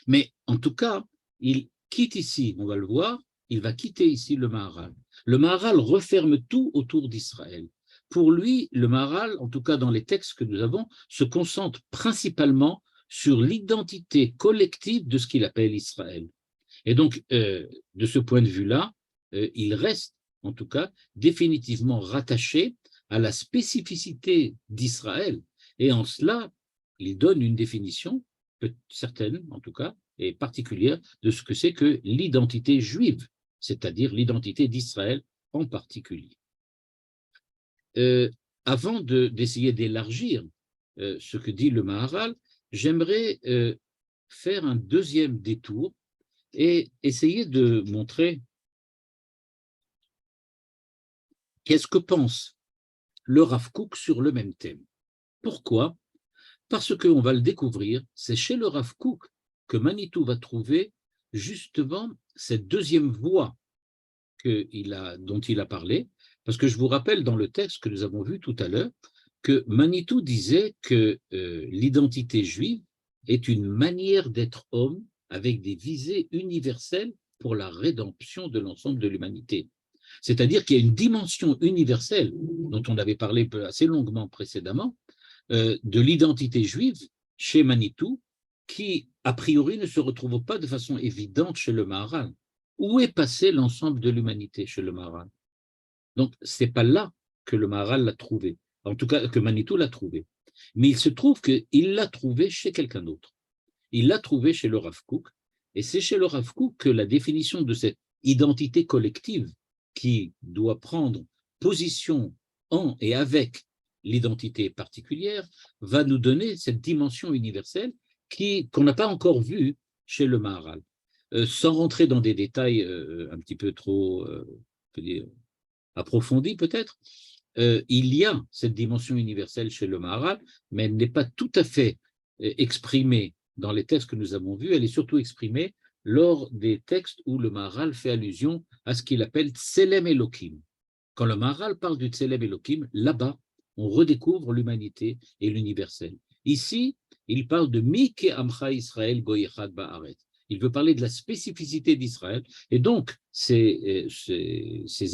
Mais en tout cas, il quitte ici, on va le voir, il va quitter ici le Maharal. Le Maharal referme tout autour d'Israël. Pour lui, le Maharal, en tout cas dans les textes que nous avons, se concentre principalement sur l'identité collective de ce qu'il appelle Israël. Et donc, de ce point de vue-là, il reste, en tout cas, définitivement rattaché à la spécificité d'Israël. Et en cela, il donne une définition, certaine en tout cas, et particulière, de ce que c'est que l'identité juive, c'est-à-dire l'identité d'Israël en particulier. Avant d'essayer d'élargir ce que dit le Maharal, j'aimerais faire un deuxième détour et essayer de montrer qu'est-ce que pense le Rav Kook sur le même thème. Pourquoi? Parce qu'on va le découvrir, c'est chez le Rav Kook que Manitou va trouver justement cette deuxième voie dont il a parlé, parce que je vous rappelle dans le texte que nous avons vu tout à l'heure que Manitou disait que l'identité juive est une manière d'être homme avec des visées universelles pour la rédemption de l'ensemble de l'humanité. C'est-à-dire qu'il y a une dimension universelle, dont on avait parlé assez longuement précédemment, de l'identité juive chez Manitou, qui, a priori, ne se retrouve pas de façon évidente chez le Maharal. Où est passé l'ensemble de l'humanité chez le Maharal? Donc, ce n'est pas là que le Maharal l'a trouvé, en tout cas que Manitou l'a trouvé. Mais il se trouve qu'il l'a trouvé chez quelqu'un d'autre. Il l'a trouvé chez le Rav Kook, et c'est chez le Rav Kook que la définition de cette identité collective qui doit prendre position en et avec l'identité particulière va nous donner cette dimension universelle qu'on n'a pas encore vue chez le Maharal. Sans rentrer dans des détails un petit peu trop approfondis peut-être, il y a cette dimension universelle chez le Maharal, mais elle n'est pas tout à fait exprimée dans les textes que nous avons vus, elle est surtout exprimée lors des textes où le Maharal fait allusion à ce qu'il appelle Tselem Elohim. Quand le Maharal parle du Tselem Elohim, là-bas, on redécouvre l'humanité et l'universel. Ici, il parle de Mike Amcha Israël Goyechad Ba'aret. Il veut parler de la spécificité d'Israël, et donc ces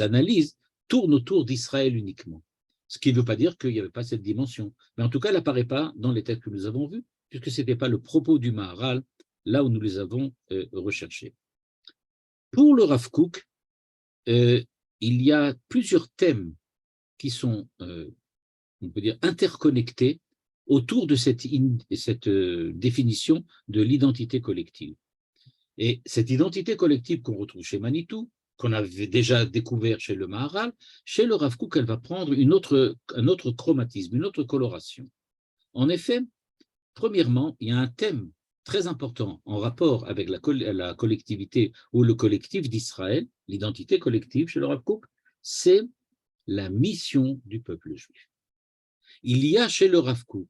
analyses tournent autour d'Israël uniquement. Ce qui ne veut pas dire qu'il n'y avait pas cette dimension. Mais en tout cas, elle n'apparaît pas dans les textes que nous avons vus, puisque ce n'était pas le propos du Maharal, là où nous les avons recherchés. Pour le Rav Kook, il y a plusieurs thèmes qui sont, on peut dire, interconnectés autour de cette définition de l'identité collective. Et cette identité collective qu'on retrouve chez Manitou, qu'on avait déjà découvert chez le Maharal, chez le Rav Kook, elle va prendre un autre chromatisme, une autre coloration. En effet, premièrement, il y a un thème très important en rapport avec la collectivité ou le collectif d'Israël, l'identité collective chez le Rav Kook, c'est la mission du peuple juif. Il y a chez le Rav Kook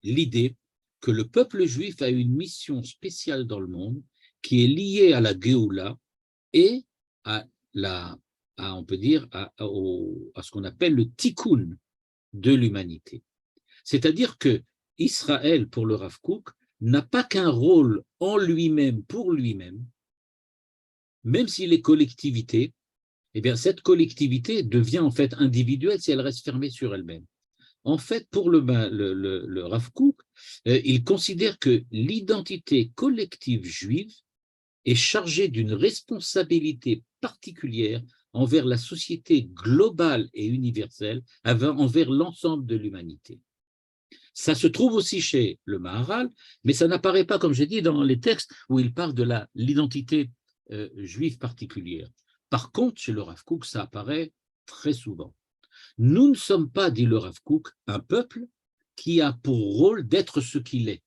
l'idée que le peuple juif a une mission spéciale dans le monde qui est liée à la Géoula et on peut dire, à ce qu'on appelle le tikkun de l'humanité. C'est-à-dire que Israël, pour le Rav Kook, n'a pas qu'un rôle en lui-même, pour lui-même, même s'il est collectivité, eh bien cette collectivité devient en fait individuelle si elle reste fermée sur elle-même. En fait, pour le Rav Kook, il considère que l'identité collective juive est chargée d'une responsabilité particulière envers la société globale et universelle, envers l'ensemble de l'humanité. Ça se trouve aussi chez le Maharal, mais ça n'apparaît pas, comme j'ai dit, dans les textes où il parle de l'identité juive particulière. Par contre, chez le Rav Kook, ça apparaît très souvent. Nous ne sommes pas, dit le Rav Kook, un peuple qui a pour rôle d'être ce qu'il est.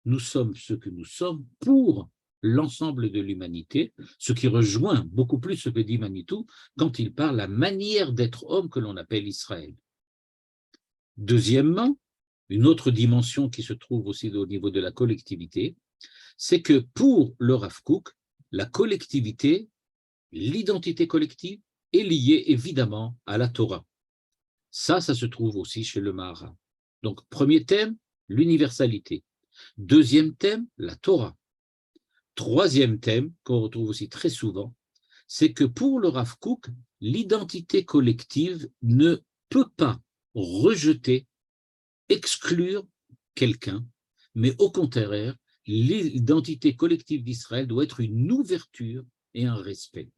nous sommes ce que nous sommes pour l'ensemble de l'humanité, ce qui rejoint beaucoup plus ce que dit Manitou quand il parle de la manière d'être homme que l'on appelle Israël. Deuxièmement, une autre dimension qui se trouve aussi au niveau de la collectivité, c'est que pour le Rav Kook, la collectivité, l'identité collective est liée évidemment à la Torah. Ça se trouve aussi chez le Maharal. Donc, premier thème, l'universalité. Deuxième thème, la Torah. Troisième thème, qu'on retrouve aussi très souvent, c'est que pour le Rav Kook, l'identité collective ne peut pas rejeter, exclure quelqu'un, mais au contraire, l'identité collective d'Israël doit être une ouverture et un respect.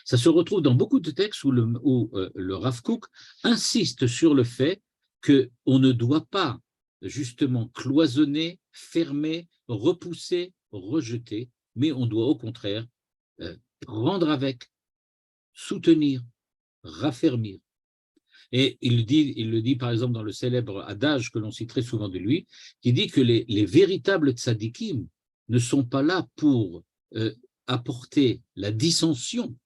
Ça se retrouve dans beaucoup de textes où le Rav Kook insiste sur le fait qu'on ne doit pas justement cloisonner, fermer, repousser, rejeter, mais on doit au contraire prendre avec, soutenir, raffermir. Et il le dit par exemple dans le célèbre adage que l'on cite très souvent de lui, qui dit que les véritables tzadikim ne sont pas là pour apporter la dissension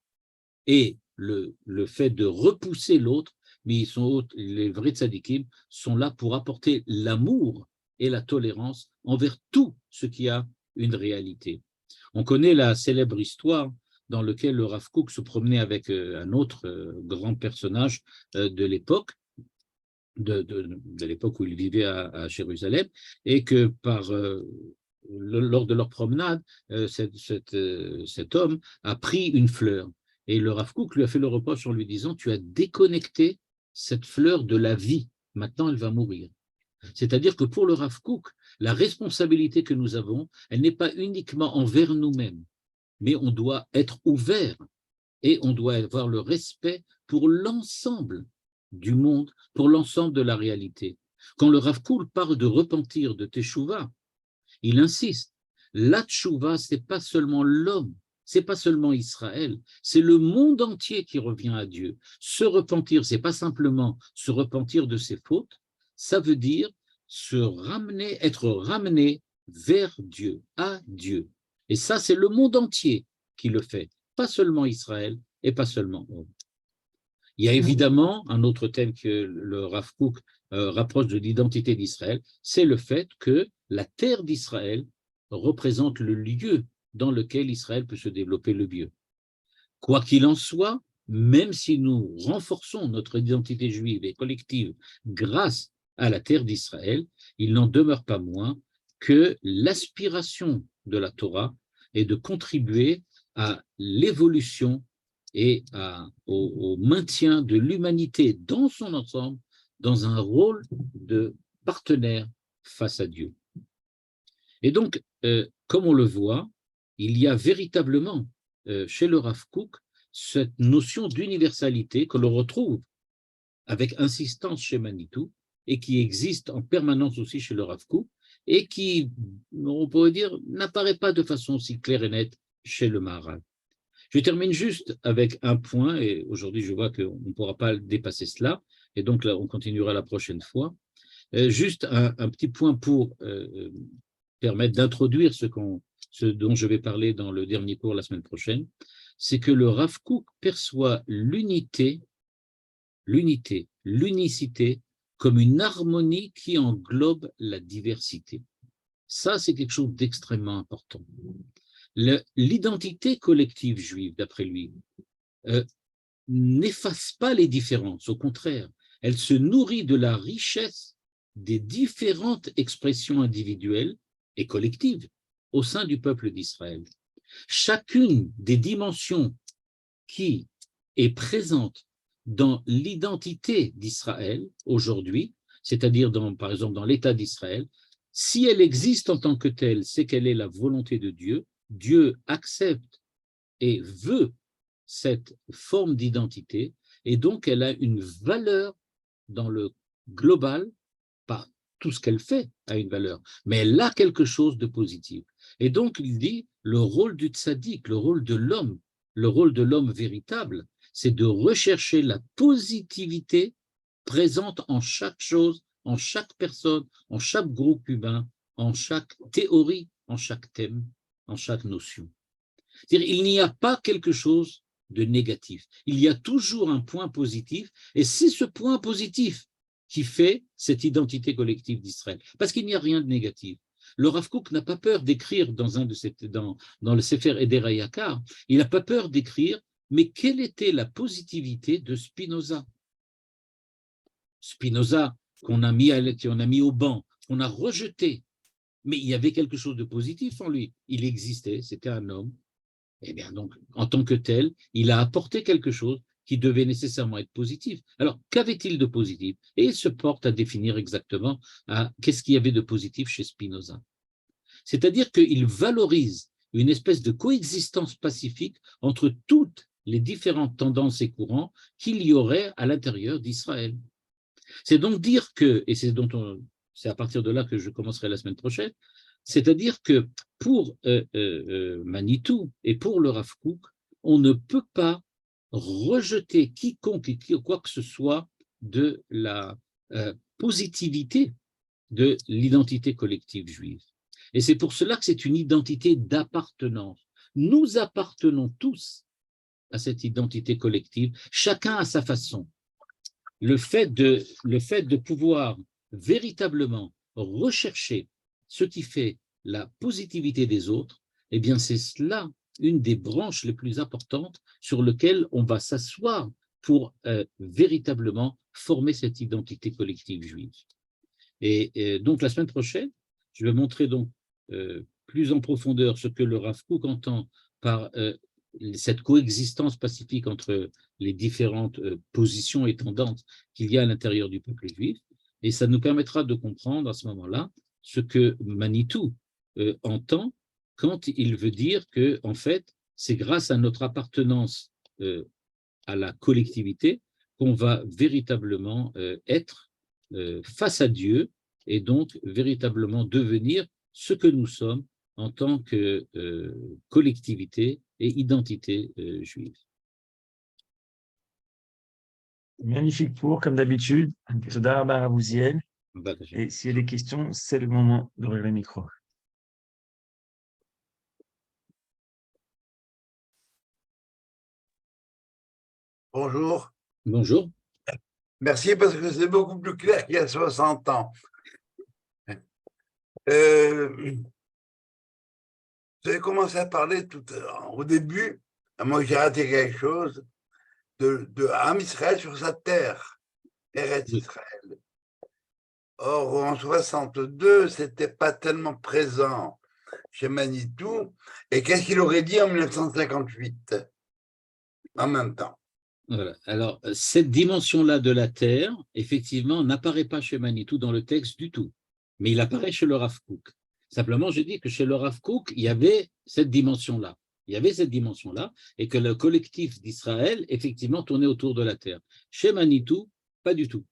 et le fait de repousser l'autre, mais les vrais tzadikim sont là pour apporter l'amour et la tolérance envers tout ce qui a une réalité. On connaît la célèbre histoire dans laquelle le Rav Kook se promenait avec un autre grand personnage de l'époque, de l'époque où il vivait à Jérusalem, et que lors de leur promenade, cet homme a pris une fleur. Et le Rav Kook lui a fait le reproche en lui disant « Tu as déconnecté cette fleur de la vie, maintenant elle va mourir ». C'est-à-dire que pour le Rav Kook, la responsabilité que nous avons, elle n'est pas uniquement envers nous-mêmes, mais on doit être ouvert et on doit avoir le respect pour l'ensemble du monde, pour l'ensemble de la réalité. Quand le Rav Kook parle de repentir, de teshuva, il insiste, la teshuva, ce n'est pas seulement l'homme, ce n'est pas seulement Israël, c'est le monde entier qui revient à Dieu. Se repentir, ce n'est pas simplement se repentir de ses fautes, ça veut dire être ramené vers Dieu, à Dieu. Et ça, c'est le monde entier qui le fait, pas seulement Israël et pas seulement eux. Il y a évidemment un autre thème que le Rav Kook rapproche de l'identité d'Israël, c'est le fait que la terre d'Israël représente le lieu dans lequel Israël peut se développer le mieux. Quoi qu'il en soit, même si nous renforçons notre identité juive et collective grâce à la terre d'Israël, il n'en demeure pas moins que l'aspiration de la Torah est de contribuer à l'évolution et au maintien de l'humanité dans son ensemble, dans un rôle de partenaire face à Dieu. Et donc, comme on le voit, il y a véritablement chez le Rav Kook cette notion d'universalité que l'on retrouve avec insistance chez Manitou et qui existe en permanence aussi chez le Rav Kook et qui, on pourrait dire, n'apparaît pas de façon aussi claire et nette chez le Maharal. Je termine juste avec un point, et aujourd'hui je vois qu'on ne pourra pas dépasser cela, et donc là on continuera la prochaine fois. Juste un petit point pour permettre d'introduire ce dont je vais parler dans le dernier cours la semaine prochaine, c'est que le Rav Kook perçoit l'unicité comme une harmonie qui englobe la diversité. Ça, c'est quelque chose d'extrêmement important. L'identité collective juive, d'après lui, n'efface pas les différences, au contraire, elle se nourrit de la richesse des différentes expressions individuelles et collectives au sein du peuple d'Israël. Chacune des dimensions qui est présente dans l'identité d'Israël aujourd'hui, c'est-à-dire par exemple dans l'État d'Israël, si elle existe en tant que telle, c'est qu'elle est la volonté de Dieu, Dieu accepte et veut cette forme d'identité, et donc elle a une valeur dans le global, pas tout ce qu'elle fait a une valeur, mais elle a quelque chose de positif. Et donc il dit, le rôle du tzaddik, le rôle de l'homme véritable, c'est de rechercher la positivité présente en chaque chose, en chaque personne, en chaque groupe humain en chaque théorie, en chaque thème, en chaque notion. C'est-à-dire, il n'y a pas quelque chose de négatif. Il y a toujours un point positif, et c'est ce point positif qui fait cette identité collective d'Israël. Parce qu'il n'y a rien de négatif. Le Rav Kook n'a pas peur d'écrire dans le Sefer Eder HaYakar, il n'a pas peur d'écrire, mais quelle était la positivité de Spinoza? Spinoza, qu'on a mis au banc, qu'on a rejeté, mais il y avait quelque chose de positif en lui. Il existait, c'était un homme. Eh bien, donc, en tant que tel, il a apporté quelque chose qui devait nécessairement être positif. Alors, qu'avait-il de positif? Et il se porte à définir exactement qu'est-ce qu'il y avait de positif chez Spinoza. C'est-à-dire qu'il valorise une espèce de coexistence pacifique entre toutes les différentes tendances et courants qu'il y aurait à l'intérieur d'Israël. C'est donc dire que, et c'est à partir de là que je commencerai la semaine prochaine, c'est-à-dire que pour Manitou et pour le Rav Kook, on ne peut pas rejeter quiconque et quoi que ce soit de la positivité de l'identité collective juive. Et c'est pour cela que c'est une identité d'appartenance. Nous appartenons tous à cette identité collective, chacun à sa façon. Le fait de pouvoir véritablement rechercher ce qui fait la positivité des autres, eh bien c'est cela une des branches les plus importantes sur lesquelles on va s'asseoir pour véritablement former cette identité collective juive. Et donc la semaine prochaine, je vais montrer donc plus en profondeur ce que le Rav Kook entend par cette coexistence pacifique entre les différentes positions et tendances qu'il y a à l'intérieur du peuple juif, et ça nous permettra de comprendre à ce moment-là ce que Manitou entend quand il veut dire que, en fait, c'est grâce à notre appartenance à la collectivité qu'on va véritablement être face à Dieu et donc véritablement devenir ce que nous sommes en tant que collectivité et identité juive. Magnifique pour, comme d'habitude. Toda rabba Rav Uziel. Et s'il y a des questions, c'est le moment d'ouvrir le micro. Bonjour. Bonjour. Merci parce que c'est beaucoup plus clair qu'il y a 60 ans. Vous avez commencé à parler au début, moi j'ai raté quelque chose, de Am Israël sur sa terre, Eretz Israël. Or, en 62, c'était pas tellement présent chez Manitou. Et qu'est-ce qu'il aurait dit en 1958, en même temps? Voilà. Alors, cette dimension-là de la terre, effectivement, n'apparaît pas chez Manitou dans le texte du tout, mais il apparaît chez le Rav Kook. Simplement, je dis que chez le Rav Kook, il y avait cette dimension-là. Il y avait cette dimension-là, et que le collectif d'Israël, effectivement, tournait autour de la terre. Chez Manitou, pas du tout.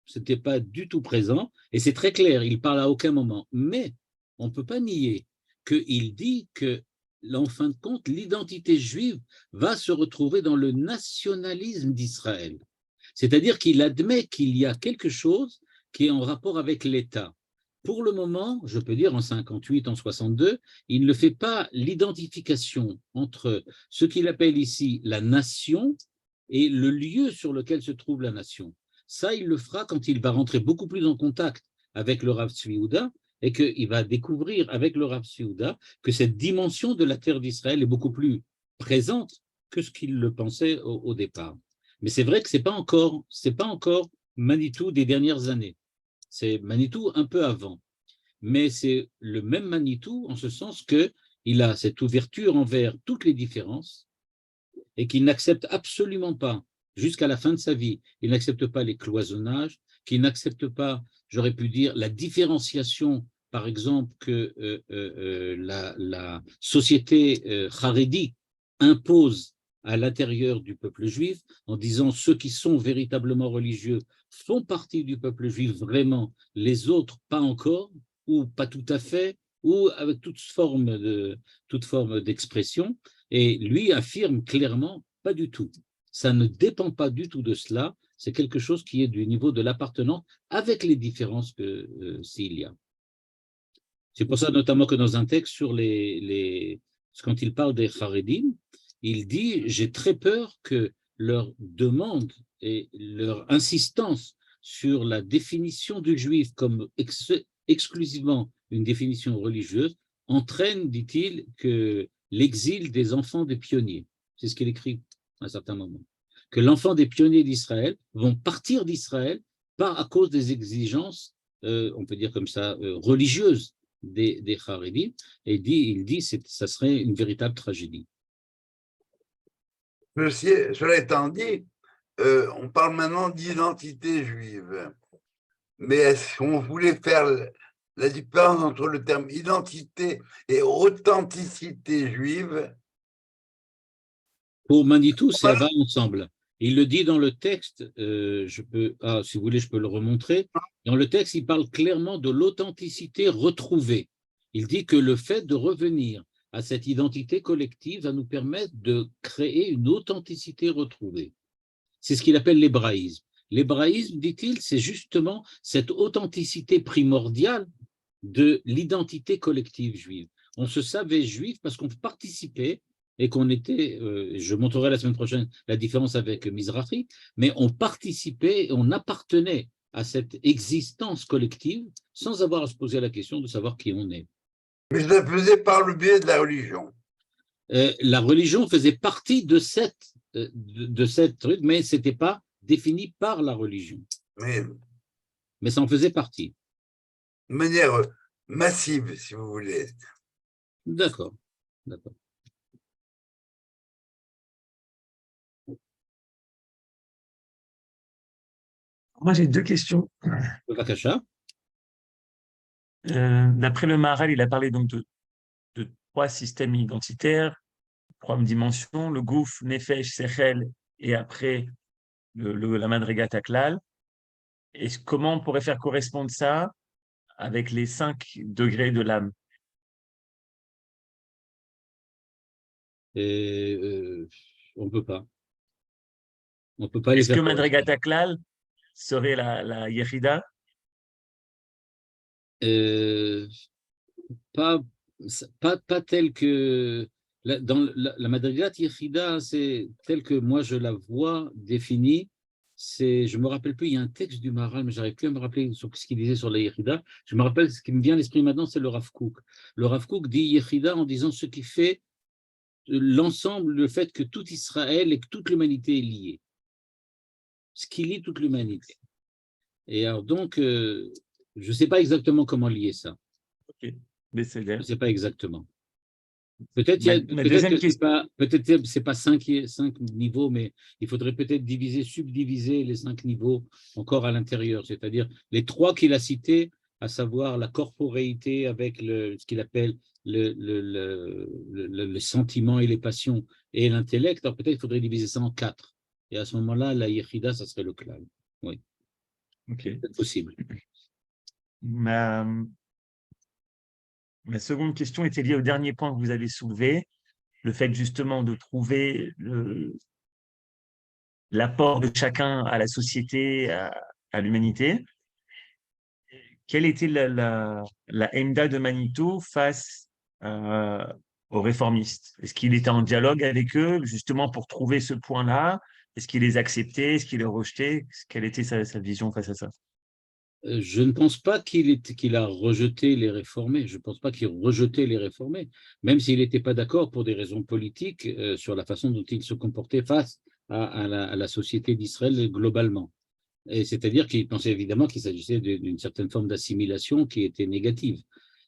Ce n'était pas du tout présent, et c'est très clair, il parle à aucun moment. Mais on ne peut pas nier qu'il dit que, en fin de compte, l'identité juive va se retrouver dans le nationalisme d'Israël. C'est-à-dire qu'il admet qu'il y a quelque chose qui est en rapport avec l'État. Pour le moment, je peux dire en 58, en 62, il ne fait pas l'identification entre ce qu'il appelle ici la nation et le lieu sur lequel se trouve la nation. Ça, il le fera quand il va rentrer beaucoup plus en contact avec le Rav Tzvi Yehuda et qu'il va découvrir avec le Rav Tzvi Yehuda que cette dimension de la terre d'Israël est beaucoup plus présente que ce qu'il le pensait au départ. Mais c'est vrai que ce n'est pas encore Manitou des dernières années. C'est Manitou un peu avant. Mais c'est le même Manitou en ce sens qu'il a cette ouverture envers toutes les différences et qu'il n'accepte absolument pas, jusqu'à la fin de sa vie, il n'accepte pas les cloisonnages, qu'il n'accepte pas, j'aurais pu dire, la différenciation, par exemple, que la société Haredi impose à l'intérieur du peuple juif, en disant ceux qui sont véritablement religieux font partie du peuple juif vraiment, les autres pas encore, ou pas tout à fait, ou avec toute forme d'expression. Et lui affirme clairement, pas du tout. Ça ne dépend pas du tout de cela, c'est quelque chose qui est du niveau de l'appartenance avec les différences s'il y a. C'est pour ça notamment que dans un texte sur quand il parle des Haredim, il dit « J'ai très peur que leur demande et leur insistance sur la définition du juif comme exclusivement une définition religieuse entraîne, dit-il, que l'exil des enfants des pionniers. » C'est ce qu'il écrit à un certain moment. Que l'enfant des pionniers d'Israël vont partir d'Israël à cause des exigences, on peut dire comme ça, religieuses des Haredim, et il dit que ça serait une véritable tragédie. Cela étant dit, on parle maintenant d'identité juive. Mais est-ce qu'on voulait faire la différence entre le terme identité et authenticité juive? Pour Manitou, ça va ensemble. Il le dit dans le texte, si vous voulez, je peux le remontrer. Dans le texte, il parle clairement de l'authenticité retrouvée. Il dit que le fait de revenir à cette identité collective va nous permettre de créer une authenticité retrouvée. C'est ce qu'il appelle l'hébraïsme. L'hébraïsme, dit-il, c'est justement cette authenticité primordiale de l'identité collective juive. On se savait juif parce qu'on participait et qu'on était, je montrerai la semaine prochaine la différence avec Mizrahi, mais on participait, on appartenait à cette existence collective sans avoir à se poser la question de savoir qui on est. Mais ça faisait par le biais de la religion. La religion faisait partie de cette truc, mais ce n'était pas défini par la religion. Mais ça en faisait partie. De manière massive, si vous voulez. D'accord, d'accord. Moi, j'ai deux questions. D'après le Maharal, il a parlé donc de trois systèmes identitaires, trois dimensions, le Gouf, Nefesh, Sechel, et après la Madrigat Taklal. Et comment on pourrait faire correspondre ça avec les 5 degrés de l'âme? On ne peut pas. On peut pas les Est-ce faire que Madrigat Taklal serait la Yechida? Pas tel que dans la Madrigat Yechida, c'est tel que moi je la vois définie. Je me rappelle plus, il y a un texte du Maharal, mais j'arrive plus à me rappeler sur ce qu'il disait sur la Yechida. Je me rappelle, ce qui me vient à l'esprit maintenant, c'est le Rav Kook. Le Rav Kook dit Yechida en disant ce qui fait l'ensemble, le fait que tout Israël et que toute l'humanité est liée. Ce qui lie toute l'humanité. Et alors donc, je ne sais pas exactement comment lier ça. Ok, mais je ne sais pas exactement. Peut-être que c'est pas 5 niveaux, mais il faudrait peut-être subdiviser les 5 niveaux encore à l'intérieur, c'est-à-dire les 3 qu'il a cités, à savoir la corporéité avec ce qu'il appelle le sentiment et les passions et l'intellect. Alors peut-être qu'il faudrait diviser ça en 4. Et à ce moment-là, la Yechida, ça serait le klal. Oui. Ok. C'est possible. Ma seconde question était liée au dernier point que vous avez soulevé, le fait justement de trouver l'apport de chacun à la société, à l'humanité. Quelle était la Emda de Manitou face aux réformistes? Est-ce qu'il était en dialogue avec eux justement pour trouver ce point-là? Est-ce qu'il les acceptait? Est-ce qu'il les rejetait? Quelle était sa vision face à ça? Je ne pense pas qu'il a rejeté les réformés. Je ne pense pas qu'il rejetait les réformés, même s'il n'était pas d'accord pour des raisons politiques sur la façon dont il se comportait face à la société d'Israël globalement. Et c'est-à-dire qu'il pensait évidemment qu'il s'agissait d'une certaine forme d'assimilation qui était négative.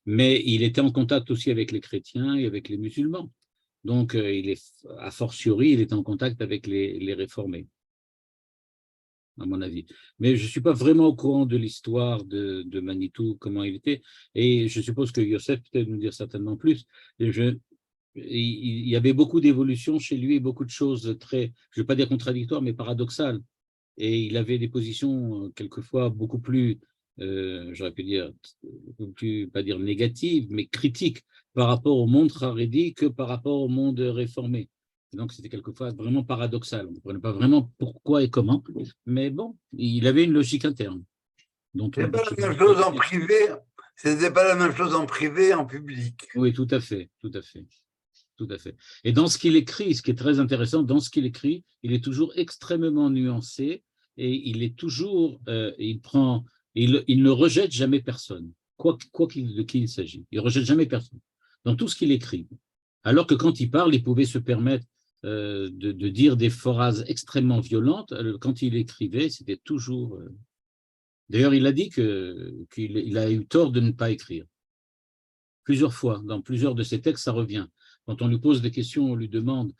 Mais il était en contact aussi avec les chrétiens et avec les musulmans. Donc, a fortiori, il était en contact avec les réformés, à mon avis. Mais je ne suis pas vraiment au courant de l'histoire de Manitou, comment il était. Et je suppose que Yosef peut nous dire certainement plus. Il y avait beaucoup d'évolutions chez lui, beaucoup de choses très, je ne vais pas dire contradictoires, mais paradoxales. Et il avait des positions quelquefois beaucoup plus, j'aurais pu dire, pas dire négatives, mais critiques par rapport au monde haredi que par rapport au monde réformé. Et donc c'était quelquefois vraiment paradoxal. On ne comprenait pas vraiment pourquoi et comment, mais bon, il avait une logique interne. C'est pas la même chose en privé C'était pas la même chose en privé et en public. Oui, tout à fait, tout à fait. Tout à fait. Et dans ce qu'il écrit, ce qui est très intéressant, dans ce qu'il écrit, il est toujours extrêmement nuancé et il est toujours, il ne rejette jamais personne, de qui il s'agit. Il ne rejette jamais personne dans tout ce qu'il écrit. Alors que quand il parle, il pouvait se permettre de dire des phrases extrêmement violentes. Quand il écrivait, c'était toujours. D'ailleurs, il a dit qu'il a eu tort de ne pas écrire. Plusieurs fois, dans plusieurs de ses textes, ça revient. Quand on lui pose des questions, on lui demande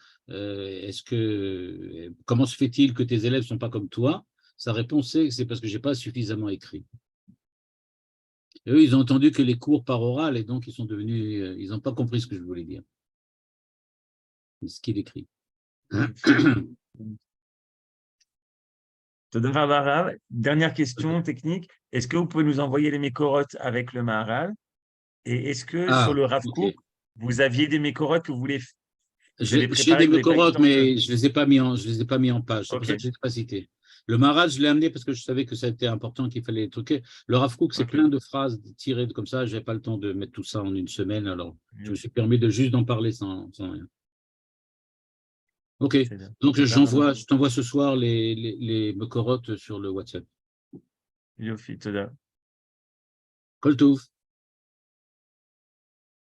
comment se fait-il que tes élèves ne sont pas comme toi? Sa réponse est c'est parce que je n'ai pas suffisamment écrit. Et eux, ils ont entendu que les cours par oral et donc ils sont devenus, ils n'ont pas compris ce que je voulais dire. Ce qu'il écrit. Dernière question technique. Est-ce que vous pouvez nous envoyer les mécorotes avec le Maharal? Et est-ce que sur le Rav Kook, vous aviez des mécorotes que vous voulez J'ai des mécorotes, mais je ne les ai pas mis en page. C'est pour ça que je ne les ai pas cités. Le Maharal, je l'ai amené parce que je savais que ça était important, qu'il fallait les truquer. Le Rav Kook, c'est plein de phrases tirées comme ça. Je n'avais pas le temps de mettre tout ça en une semaine. Alors, je me suis permis de juste d'en parler sans rien. OK. Donc, je t'envoie ce soir les mécorotes sur le WhatsApp. Yofi, toda. Kol Tov.